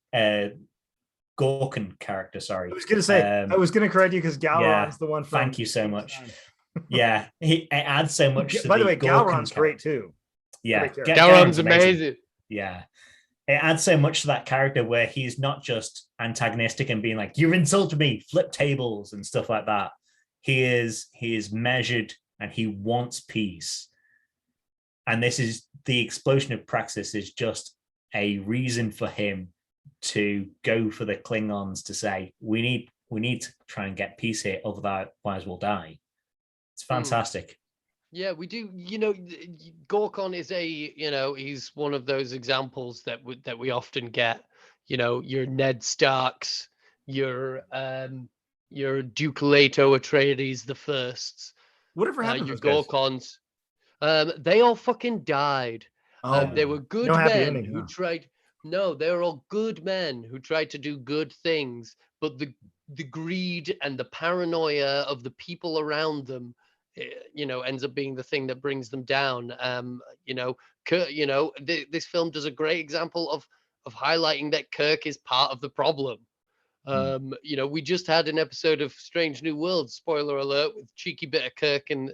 Gorkin character, sorry. I was going to say, I was going to correct you because Gowron's the one from... Thank you so much. It adds so much to by the way, Gowron's great too. Yeah. Gowron's amazing. Yeah. It adds so much to that character where he's not just antagonistic and being like, you've insulted me, flip tables and stuff like that. He is measured and he wants peace. And this is the explosion of Praxis is just a reason for him to go for the Klingons to say, we need to try and get peace here, otherwise we'll die. It's fantastic. Yeah, we do. Gorkon is he's one of those examples that we often get. Your Ned Starks, your Duke Leto Atreides the Firsts. Whatever happened to your those guys? Gorkons? They all fucking died. They were good men who tried. No, they were all good men who tried to do good things, but the greed and the paranoia of the people around them, ends up being the thing that brings them down. This film does a great example of highlighting that Kirk is part of the problem. We just had an episode of Strange New Worlds, spoiler alert, with cheeky bit of Kirk in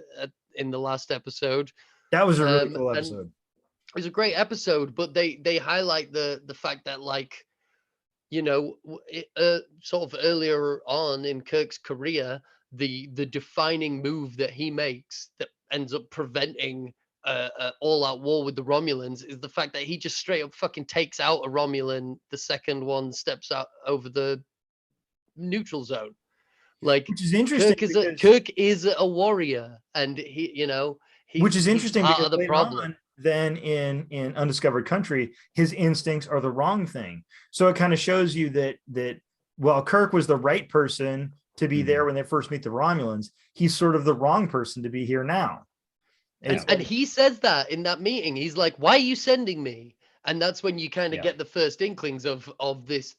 the last episode. That was a really cool episode. It was a great episode, but they highlight the fact that, like, sort of earlier on in Kirk's career, the defining move that he makes that ends up preventing all-out war with the Romulans is the fact that he just straight up fucking takes out a Romulan the second one steps out over the neutral zone. Like, which is interesting. Kirk is a warrior, and which is interesting because the later problem. on, then in Undiscovered Country, his instincts are the wrong thing. So it kind of shows you that while Kirk was the right person to be there when they first meet the Romulans, he's sort of the wrong person to be here now. And he says that in that meeting. He's like, "Why are you sending me?" And that's when you kind of get the first inklings of this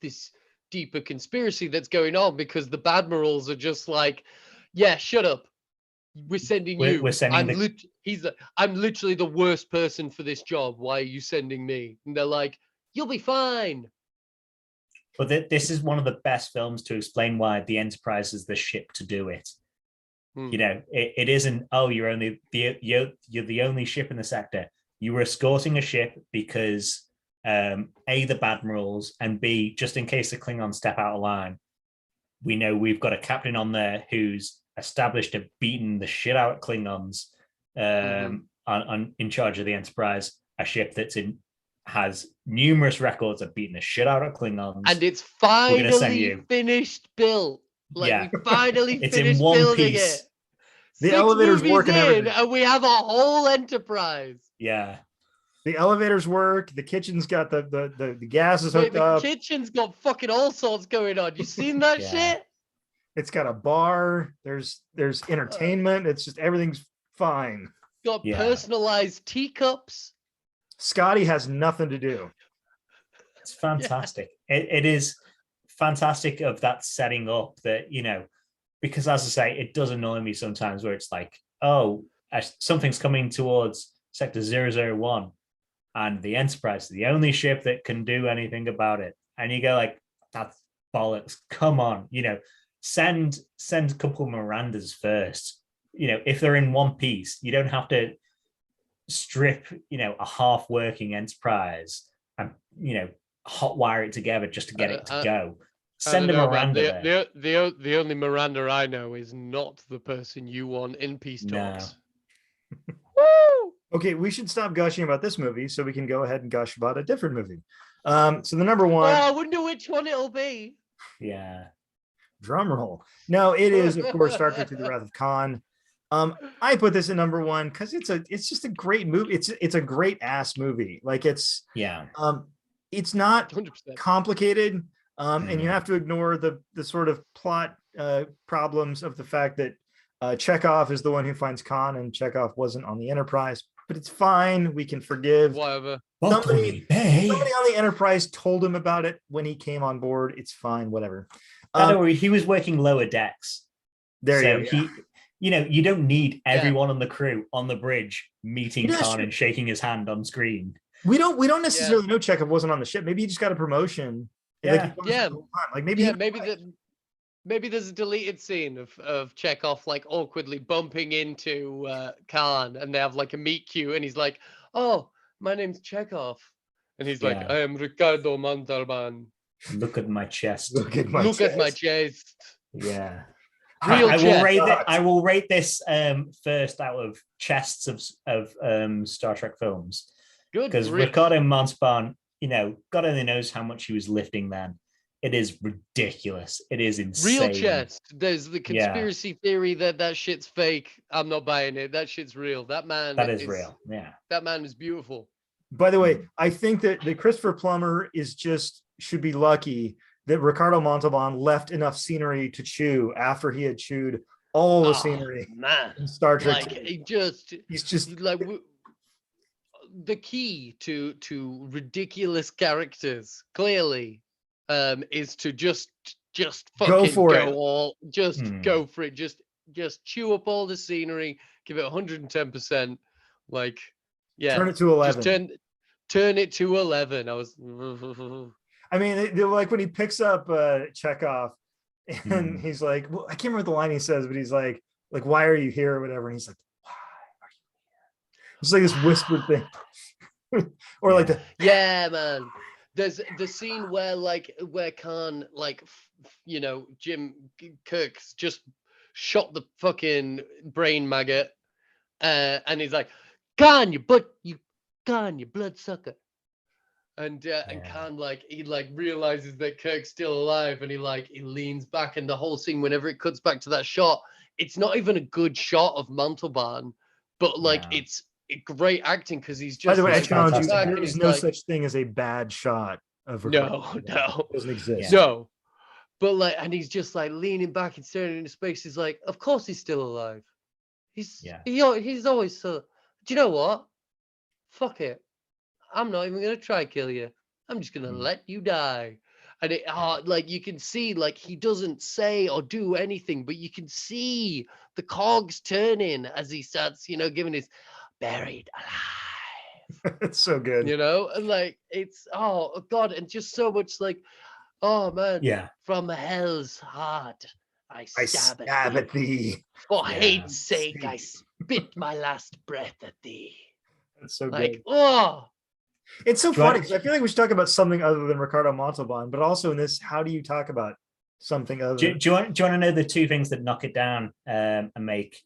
deeper conspiracy that's going on, because the Badmirals are just like, "Yeah, shut up. We're sending you. We're sending I'm literally the worst person for this job. Why are you sending me?" And they're like, "You'll be fine." But this is one of the best films to explain why the Enterprise is the ship to do it. It isn't, you're the only ship in the sector. You were escorting a ship because A, the Badmirals, and B, just in case the Klingons step out of line, we know we've got a captain on there who's established to beating the shit out of Klingons in charge of the Enterprise, a ship has numerous records of beating the shit out of Klingons. And it's finally finished built. Like, we finally it's finished in one building piece. it. The 6 elevators movies work and everything. and we have a whole Enterprise. Yeah. The elevators work. The kitchen's got the gas is hooked up. The kitchen's got fucking all sorts going on. You seen that shit? It's got a bar. There's entertainment. It's just everything's fine. Got personalized teacups. Scotty has nothing to do. It's fantastic. It is fantastic of that setting up that, because as I say, it does annoy me sometimes where it's like, something's coming towards Sector 001 and the Enterprise is the only ship that can do anything about it. And you go like, that's bollocks. Come on, send a couple of Mirandas first. If they're in one piece, you don't have to strip, a half-working Enterprise and, hotwire it together just to get it to go. Send a Miranda there. The only Miranda I know is not the person you want in peace talks. Woo! Okay, we should stop gushing about this movie so we can go ahead and gush about a different movie. So the number one. I wonder which one it'll be. Yeah. Drum roll. No, it is, of course, Star Trek: The Wrath of Khan. I put this at number one because it's just a great movie. It's a great ass movie. Like it's not 100%. Complicated. And you have to ignore the sort of plot problems of the fact that Chekhov is the one who finds Khan and Chekhov wasn't on the Enterprise, but it's fine. We can forgive. Whatever. Somebody on the Enterprise told him about it when he came on board. It's fine. Whatever. He was working lower decks. You don't need everyone on the crew on the bridge meeting Khan and shaking his hand on screen. We don't necessarily know Chekhov wasn't on the ship. Maybe he just got a promotion. Maybe there's a deleted scene of Chekhov like awkwardly bumping into Khan, and they have like a meet cute, and he's like, "Oh, my name's Chekhov," and he's like, "I am Ricardo Montalban. Look at my chest. Look at my chest." Yeah. I will rate this first out of chests of Star Trek films. Good, because Ricardo Montalban, God only knows how much he was lifting then. It is ridiculous. It is insane. Real chest. There's the conspiracy theory that shit's fake. I'm not buying it. That shit's real. That is real. Yeah. That man is beautiful. By the way, I think that Christopher Plummer should be lucky that Ricardo Montalban left enough scenery to chew after he had chewed all the scenery in Star Trek. Like he's just like the key to ridiculous characters clearly is to just fucking go for it. Go for it. Just chew up all the scenery, give it 110%. Like, yeah, turn it to 11. Just turn it to 11. I mean, like when he picks up Chekhov and he's like, well, I can't remember the line he says, but he's like, why are you here or whatever? And he's like, why are you here? It's like this whispered thing. Or like man. There's the scene where Khan, Jim Kirk's just shot the fucking brain maggot, and he's like, Khan, you bloodsucker. And Khan he realizes that Kirk's still alive, and he leans back, and the whole scene, whenever it cuts back to that shot, it's not even a good shot of Montalban, but it's great acting because he's just. By the way, I challenge you. There is no such thing as a bad shot of Ricardo. No, it doesn't exist. No, but and he's just leaning back and staring into space. He's like, of course he's still alive. He's always so. Do you know what? Fuck it. I'm not even gonna try kill you. I'm just gonna let you die. And you can see he doesn't say or do anything, but you can see the cogs turning as he starts, giving his buried alive. It's so good. And it's oh god, and just so much oh man, from hell's heart I stab at thee. For hate's sake, I spit my last breath at thee. That's so good. It's so funny because I feel like we should talk about something other than Ricardo Montalban, but also in this, how do you talk about something other? Do you want to know the two things that knock it down and make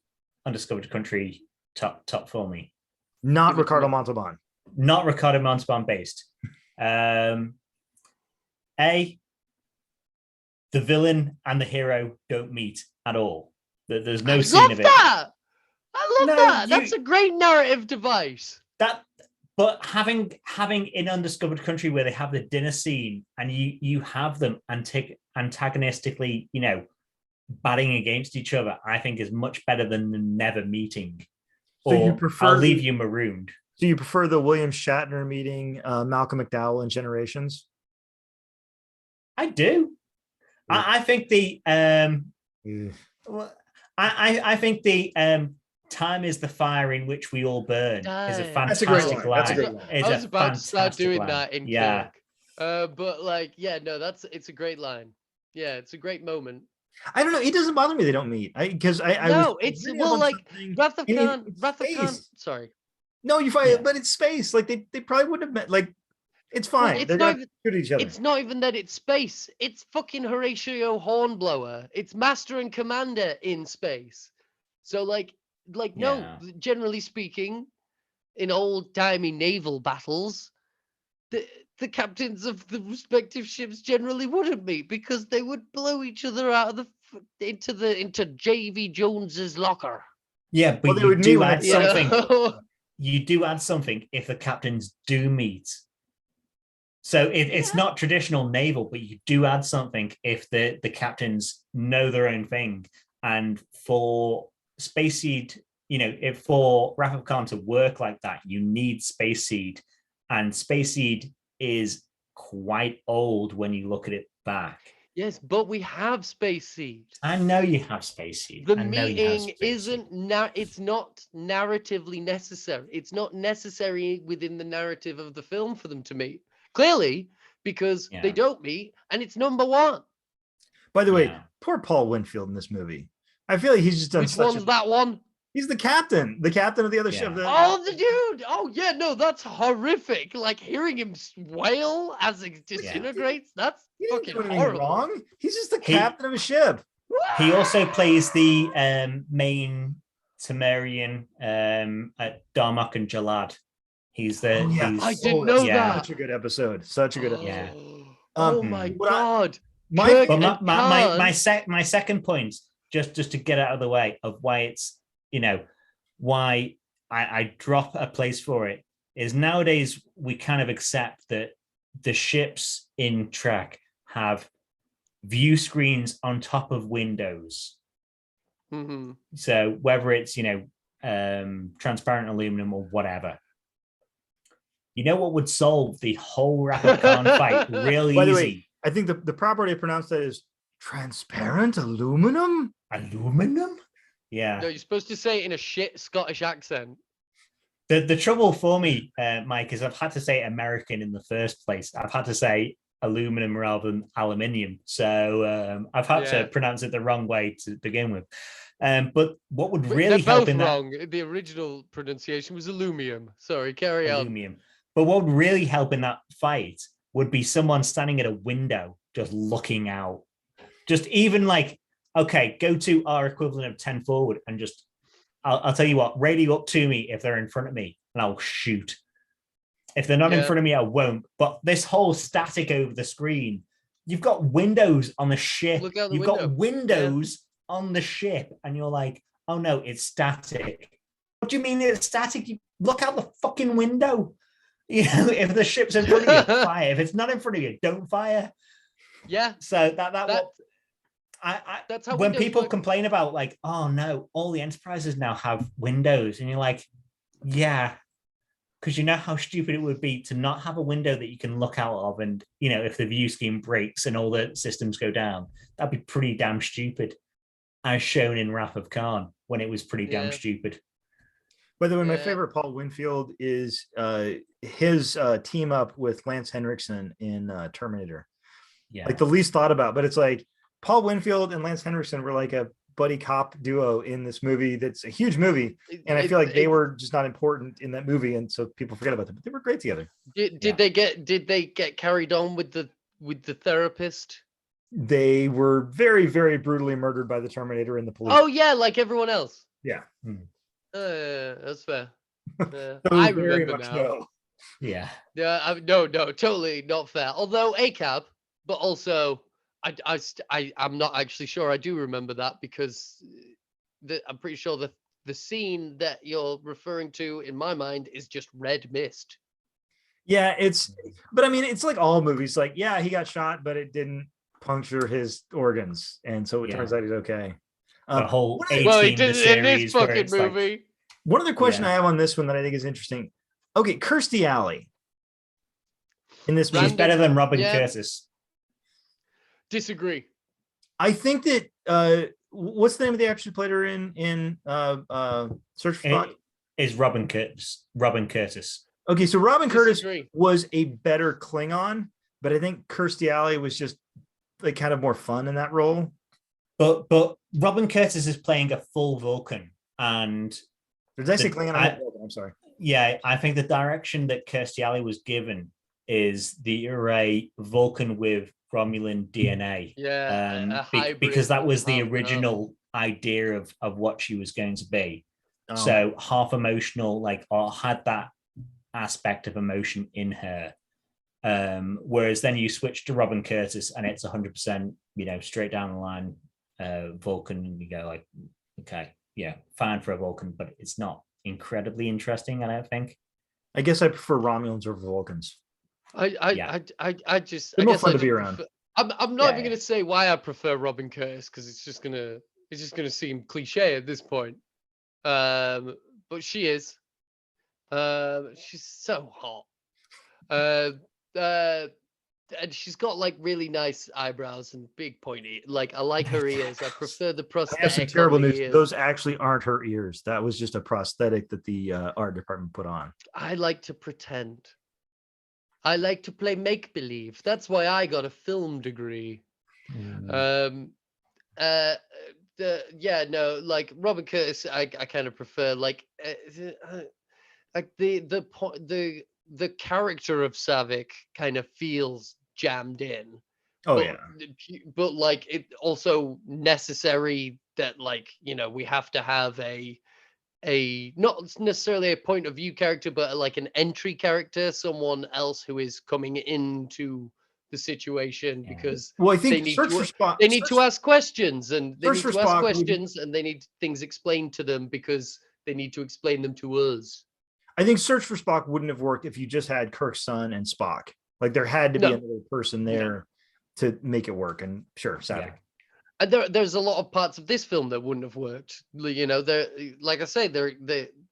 Undiscovered Country top for me? Not Ricardo Montalban. Not Ricardo Montalban based. The villain and the hero don't meet at all. There's no scene of it. I love that. That's a great narrative device. But having in Undiscovered Country where they have the dinner scene and you have them antagonistically, batting against each other, I think is much better than them never meeting. So you prefer I'll leave you marooned. So you prefer the William Shatner meeting Malcolm McDowell in Generations? I do. Yeah. I think the I think the Time is the fire in which we all burn is a fantastic line. That's a great line. I was about to start doing that in Kirk. But it's a great line. Yeah, it's a great moment. I don't know. It doesn't bother me they don't meet. Wrath of Khan. Sorry. No, you're fine. But it's space. They probably wouldn't have met. It's fine. Well, they're not good at each other. It's not even that it's space. It's fucking Horatio Hornblower. It's Master and Commander in space. So no, generally speaking, in old-timey naval battles, the captains of the respective ships generally wouldn't meet because they would blow each other out of into JV Jones's locker. Yeah, but you do add something. You do add something if the captains do meet. So it's not traditional naval, but you do add something if the captains know their own thing. And for Space Seed, if for Wrath of Khan to work like that, you need Space Seed. And Space Seed is quite old when you look at it back. Yes, but we have Space Seed. I know you have Space Seed. The meeting it's not narratively necessary. It's not necessary within the narrative of the film for them to meet. Clearly, because they don't meet, and it's number one. By the way, poor Paul Winfield in this movie. I feel like he's just done that one? He's the captain of the other ship. Oh, the dude. Oh, yeah, no, that's horrific. Hearing him wail as it disintegrates, that's fucking horrible. Wrong. He's just the captain of a ship. He also plays the main Temerian at Darmok and Jalad. He's the Oh yeah, I he's didn't that's know yeah that. such a good episode. Such a good yeah. episode. Oh Um, my what I God. my Kirk But and Khan. my second point, just to get out of the way of why it's why I drop a place for it, is nowadays we kind of accept that the ships in Trek have view screens on top of windows. Mhm. So whether it's transparent aluminum or whatever, what would solve the whole Rapid Khan fight real by the way, easy? I think the proper way to pronounce that is transparent aluminum. Aluminum? Yeah. No, you're supposed to say it in a shit Scottish accent. The trouble for me, Mike, is I've had to say American in the first place. I've had to say aluminum rather than aluminium. So I've had to pronounce it the wrong way to begin with. But what would really They're help both in that wrong. The original pronunciation was aluminum. Sorry, carry on. aluminum. But what would really help in that fight would be someone standing at a window just looking out. Just even like, okay, go to our equivalent of 10 forward and just I'll tell you what, radio up to me if they're in front of me and I'll shoot. If they're not in front of me, I won't. But this whole static over the screen, you've got windows on the ship. Look out the You've window. got windows on the ship, and you're like, oh no, it's static. What do you mean it's static? You look out the fucking window. If the ship's in front of you, fire. If it's not in front of you, don't fire. Yeah. So that's how when people work. complain about like, oh no, all the enterprises now have windows, and you're like, yeah, because you know how stupid it would be to not have a window that you can look out of, and if the view scheme breaks and all the systems go down, that'd be pretty damn stupid, as shown in Wrath of Khan when it was pretty damn stupid. By the way, my favorite Paul Winfield is his team up with Lance Henriksen in Terminator. Yeah, like the least thought about, but it's like Paul Winfield and Lance Henriksen were like a buddy cop duo in this movie that's a huge movie, and I feel like they were just not important in that movie, and so people forget about them, but they were great together. Did they get carried on with the therapist? They were very, very brutally murdered by the Terminator and the police. Oh yeah, like everyone else. Yeah. That's fair. I remember now. No. Yeah. Yeah. No, totally not fair. Although ACAB, but also I'm not actually sure I do remember that, because I'm pretty sure the scene that you're referring to in my mind is just red mist. Yeah, but I mean, it's like all movies. Like, yeah, he got shot, but it didn't puncture his organs, and so it turns out he's okay. The whole he did in this fucking movie. Like, one other question I have on this one that I think is interesting. Okay, Kirstie Alley in this movie. She's better than Robin Curtis. Disagree. I think that what's the name of the actress who played her in Search for Spock? Is Robin Curtis. Okay, so Robin Curtis was a better Klingon, but I think Kirstie Alley was just like kind of more fun in that role. But Robin Curtis is playing a full Vulcan, and did I say Klingon? I'm sorry. Yeah, I think the direction that Kirstie Alley was given is the array Vulcan with Romulan DNA. Yeah, because that was the original idea of what she was going to be. Oh. So half emotional, or had that aspect of emotion in her. Whereas then you switch to Robin Curtis and it's 100%, straight down the line Vulcan, and you go like, okay, yeah, fine for a Vulcan, but it's not incredibly interesting, I don't think. I guess I prefer Romulans over Vulcans. I just they're more fun to be around. I'm not even gonna say why I prefer Robin Curtis, because it's just gonna seem cliche at this point. But she is. She's so hot. And she's got like really nice eyebrows and big pointy. Like, I like her ears. I prefer the prosthetic. I have some terrible news. Those actually aren't her ears. That was just a prosthetic that the art department put on. I like to pretend. I like to play make-believe. That's why I got a film degree. Like Robin Curtis, I kind of prefer like the character of Savick kind of feels jammed in, Oh but, yeah. but like it also necessary that like we have to have a not necessarily a point of view character, but like an entry character, someone else who is coming into the situation because Well, I they think need to they need to ask questions and they Search need for to ask Spock questions and they need things explained to them because they need to explain them to us. I think Search for Spock wouldn't have worked if you just had Kirk's son and Spock. Like there had to be another person there to make it work. And sure, Savick. And there's a lot of parts of this film that wouldn't have worked. There, like I say, there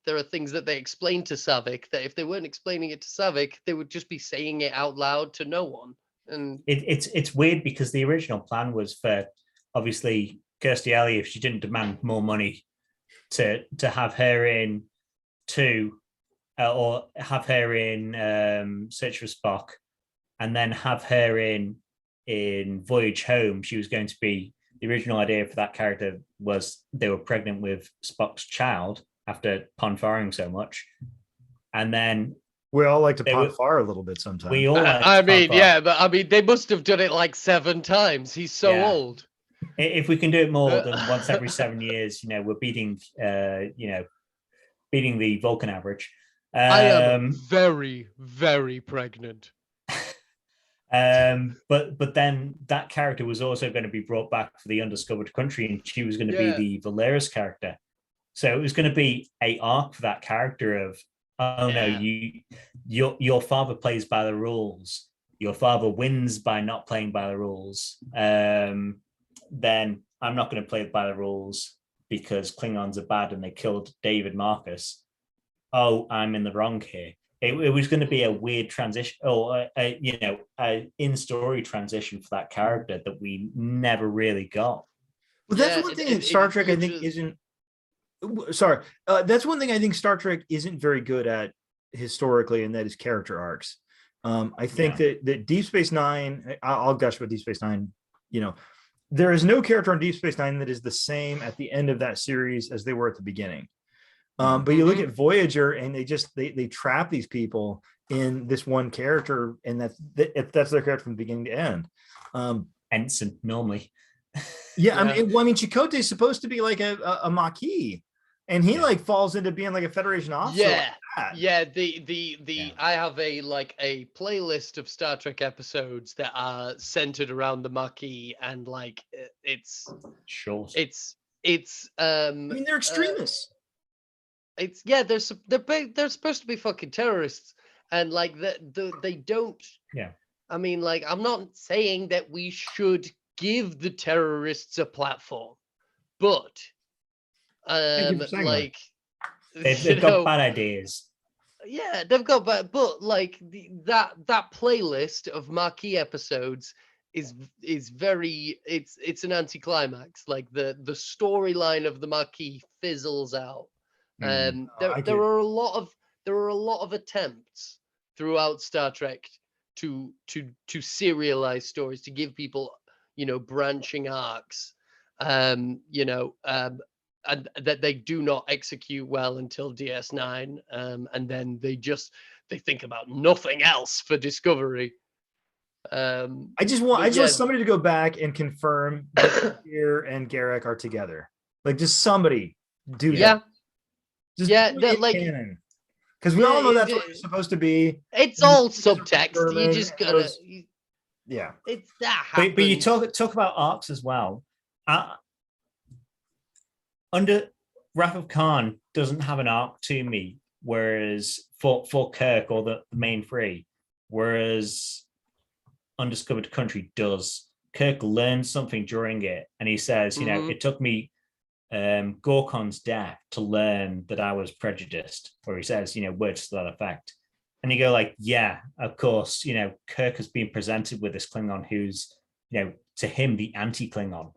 are things that they explain to Savick that if they weren't explaining it to Savick, they would just be saying it out loud to no one. And it's weird because the original plan was for obviously Kirstie Alley, if she didn't demand more money, to have her in two, or have her in Search for Spock, and then have her in Voyage Home. She was going to be, the original idea for that character was they were pregnant with Spock's child after Pon farring so much. And then we all like to Pon far a little bit sometimes. We all like but they must have done it like 7 times. He's so old. If we can do it more than once every 7 years, we're beating beating the Vulcan average. I am very, very pregnant. But then that character was also going to be brought back for the Undiscovered Country, and she was going to be the Valeris character. So it was going to be a arc for that character of, no, your father plays by the rules. Your father wins by not playing by the rules. Then I'm not going to play by the rules because Klingons are bad and they killed David Marcus. Oh, I'm in the wrong here. It was going to be a weird transition, or a in-story transition for that character that we never really got. Well, that's one thing that Star Trek, I think, isn't. Sorry, that's one thing I think Star Trek isn't very good at historically, and that is character arcs. I think that Deep Space Nine. I'll gush about Deep Space Nine. There is no character on Deep Space Nine that is the same at the end of that series as they were at the beginning. But you look at Voyager, and they trap these people in this one character, and that's their character from beginning to end. Ensign normally. I mean, Chakotay is supposed to be like a Maquis, and he like falls into being like a Federation officer. I have a playlist of Star Trek episodes that are centered around the Maquis, and like it's short. It's I mean, they're extremists. They're supposed to be fucking terrorists, and like they don't. Yeah. I mean, like, I'm not saying that we should give the terrorists a platform, but like they've got bad ideas. Yeah, they've got bad, but like that playlist of Maquis episodes is very it's an anticlimax. Like the storyline of the Maquis fizzles out. There are a lot of attempts throughout Star Trek to serialize stories, to give people branching arcs, and that they do not execute well until DS9, and then they think about nothing else for Discovery. I just want somebody to go back and confirm that Tyr and Garak are together. Like, just somebody do that. Canon. Because we all know that's what it's supposed to be. It's all subtext. You just gotta. It's that. But you talk about arcs as well. Under Wrath of Khan doesn't have an arc to me, whereas for Kirk or the main three, whereas Undiscovered Country does. Kirk learns something during it, and he says, it took me Gorkon's death to learn that I was prejudiced, or he says, words to that effect. And you go like, yeah, of course, Kirk has been presented with this Klingon who's, to him, the anti-Klingon,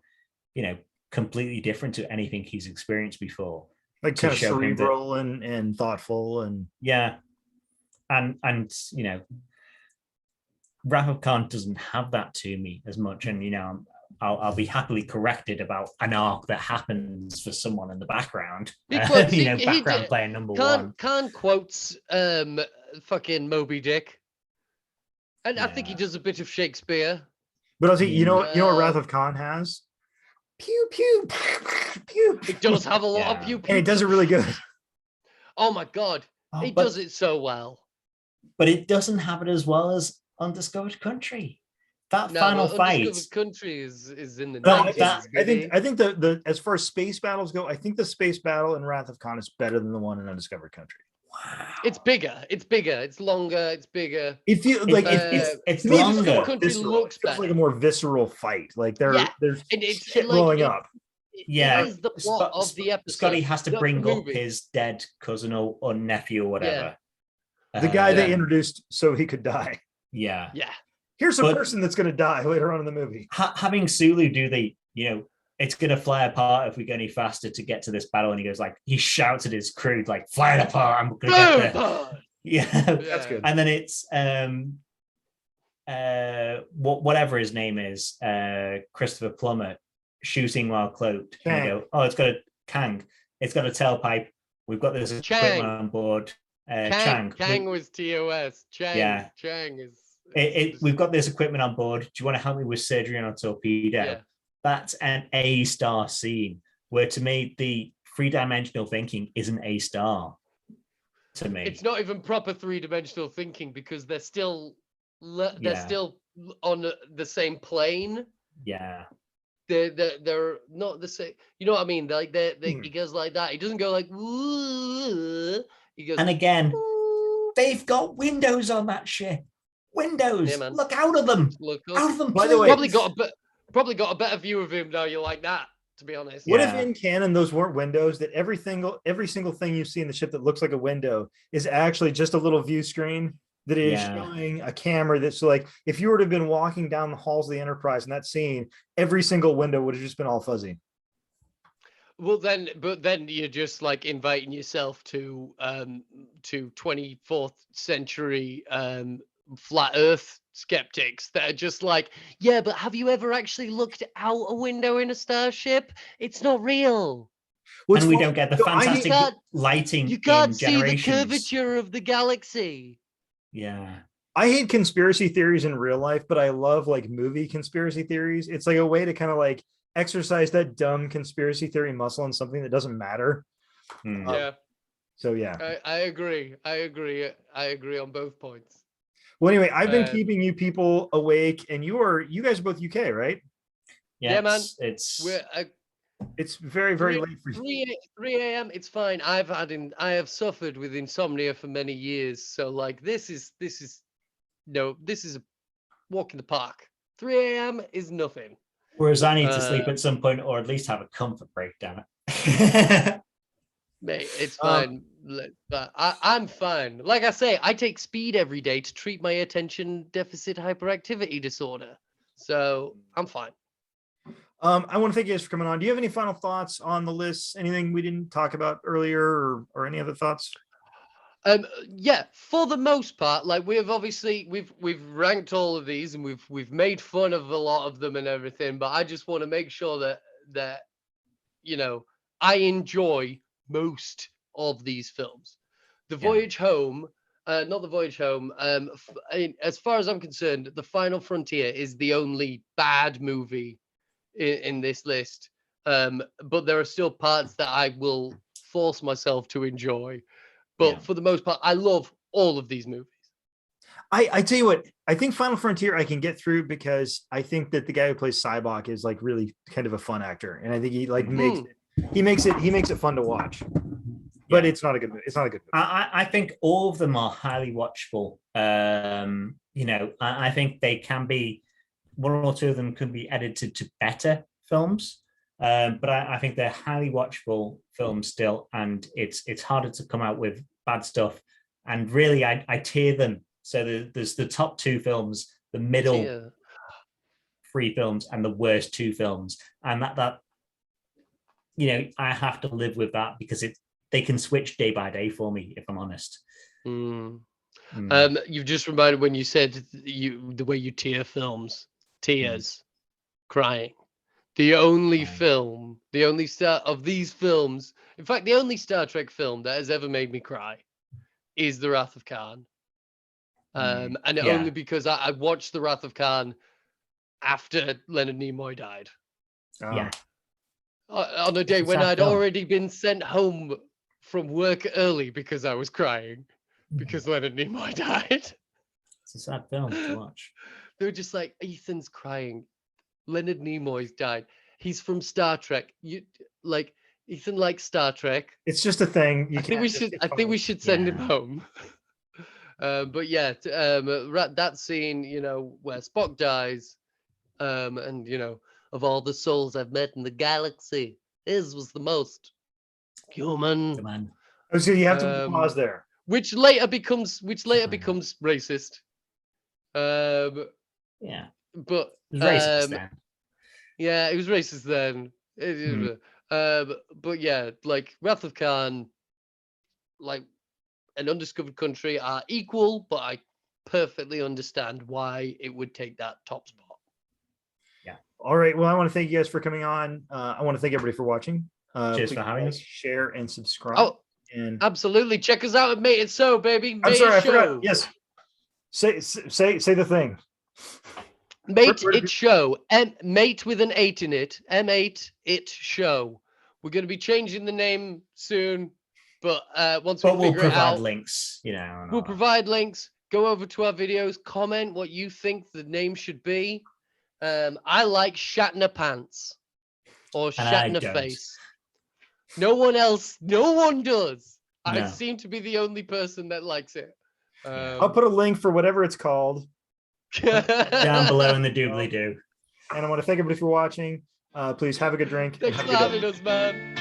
completely different to anything he's experienced before. Like kind of cerebral and thoughtful and and Wrath of Khan doesn't have that to me as much, and I'll be happily corrected about an arc that happens for someone in the background. Background player number one. Khan quotes fucking Moby Dick, and I think he does a bit of Shakespeare. But I'll say, you know what Wrath of Khan has? Pew pew pew. It does have a lot of pew pew. And it does it really good. Oh my god, it does it so well. But it doesn't have it as well as Undiscovered Country. That final fight. Undiscovered Country is in the No, 90s. I think the as far as space battles go, I think the space battle in Wrath of Khan is better than the one in Undiscovered Country. Wow. It's bigger. It's longer. It's bigger. It feels like it's longer. Country looks it feels better. like a more visceral fight. Like there's and it's shit like, blowing up. It is the plot of the episode. Scotty has to bring up his dead cousin or nephew or whatever. The guy they introduced so he could die. Yeah. Here's a person that's going to die later on in the movie. Having Sulu do it's going to fly apart if we go any faster to get to this battle. And he goes he shouts at his crew, fly it apart. I'm going to get there. Yeah. That's good. And then it's whatever his name is, Christopher Plummer, shooting while cloaked. And you go, it's got a Kang. It's got a tailpipe. We've got this equipment on board. Chang was TOS. Chang is. We've got this equipment on board. Do you want to help me with surgery on a torpedo? Yeah. That's an A-star scene. Where to me, the three-dimensional thinking is an A-star. To me, it's not even proper three-dimensional thinking because they're still on the same plane. Yeah. They're not the same. You know what I mean? He goes like that. He doesn't go like. Woo. He goes. And again, they've got windows on that ship. Windows. Yeah, look out of them. Out of them. By the way, probably got a better view of him now. You like that? To be honest. What if in canon those weren't windows? That every single thing you see in the ship that looks like a window is actually just a little view screen that is showing a camera that's like, if you were to have been walking down the halls of the Enterprise in that scene, every single window would have just been all fuzzy. Well, then you're just inviting yourself to 24th century flat Earth skeptics that are just but have you ever actually looked out a window in a starship? It's not real. And we don't get the fantastic lighting. You can't see the curvature of the galaxy. Yeah. I hate conspiracy theories in real life, but I love movie conspiracy theories. It's a way to kind of exercise that dumb conspiracy theory muscle on something that doesn't matter. So yeah. I agree on both points. Well, anyway, I've been keeping you people awake, and you guys are both UK, right? Yeah, man. It's very, very late for you. 3 a.m. It's fine. I have suffered with insomnia for many years, so this is a walk in the park. 3 a.m. is nothing. Whereas I need to sleep at some point, or at least have a comfort break. Damn it. Mate, it's fine. But I'm fine. Like I say, I take speed every day to treat my attention deficit hyperactivity disorder. So I'm fine. I want to thank you guys for coming on. Do you have any final thoughts on the list? Anything we didn't talk about earlier, or any other thoughts? Yeah, for the most part, we've ranked all of these and we've made fun of a lot of them and everything, but I just want to make sure that I enjoy most of these films. The Voyage Home, not the Voyage Home. As far as I'm concerned, The Final Frontier is the only bad movie in this list. But there are still parts that I will force myself to enjoy. But for the most part, I love all of these movies. I tell you what, I think Final Frontier I can get through because I think that the guy who plays Sybok is really kind of a fun actor, and I think he makes it fun to watch. But it's not a good movie. It's not a good movie. I think all of them are highly watchable. I think they can be, one or two of them could be edited to better films. But I think they're highly watchable films still, and it's harder to come out with bad stuff. And really, I tier them. So there's the top two films, the middle three films, and the worst two films. And that I have to live with that because they can switch day by day for me, if I'm honest. You've just reminded when you said the way you tier films, tears, crying. The only film, the only star of these films, in fact, the only Star Trek film that has ever made me cry is The Wrath of Khan. Only because I watched The Wrath of Khan after Leonard Nimoy died. Yeah. On a day It's a when sad I'd film. already been sent home from work early because I was crying because Leonard Nimoy died. It's a sad film to watch. They were just like, Ethan's crying. Leonard Nimoy's died. He's from Star Trek. Ethan likes Star Trek. It's just a thing. I think we should send him home. But yeah, that scene, where Spock dies, and of all the souls I've met in the galaxy, his was the most human. Come on. Oh, so you have to pause there. Which later becomes racist. Yeah. But It was racist then. yeah, it was racist then. But yeah, like Wrath of Khan, like an undiscovered country are equal, but I perfectly understand why it would take that top spot. Yeah. All right. Well, I want to thank you guys for coming on. I want to thank everybody for watching. Cheers for having us. Share and subscribe. Oh, and absolutely. Check us out at Mate It So, baby. I'm sorry, I Show. forgot. Yes. Say the thing. Mate It Show. Mate with an 8 in it. M8 It Show. We're going to be changing the name soon, but once we figure it out, links. We'll provide links. Go over to our videos. Comment what you think the name should be. I like Shatner Pants or Shatner Face. No one does. No. I seem to be the only person that likes it. I'll put a link for whatever it's called down below in the doobly-doo. And I want to thank everybody for watching. Please have a good drink. Thanks for having us, man.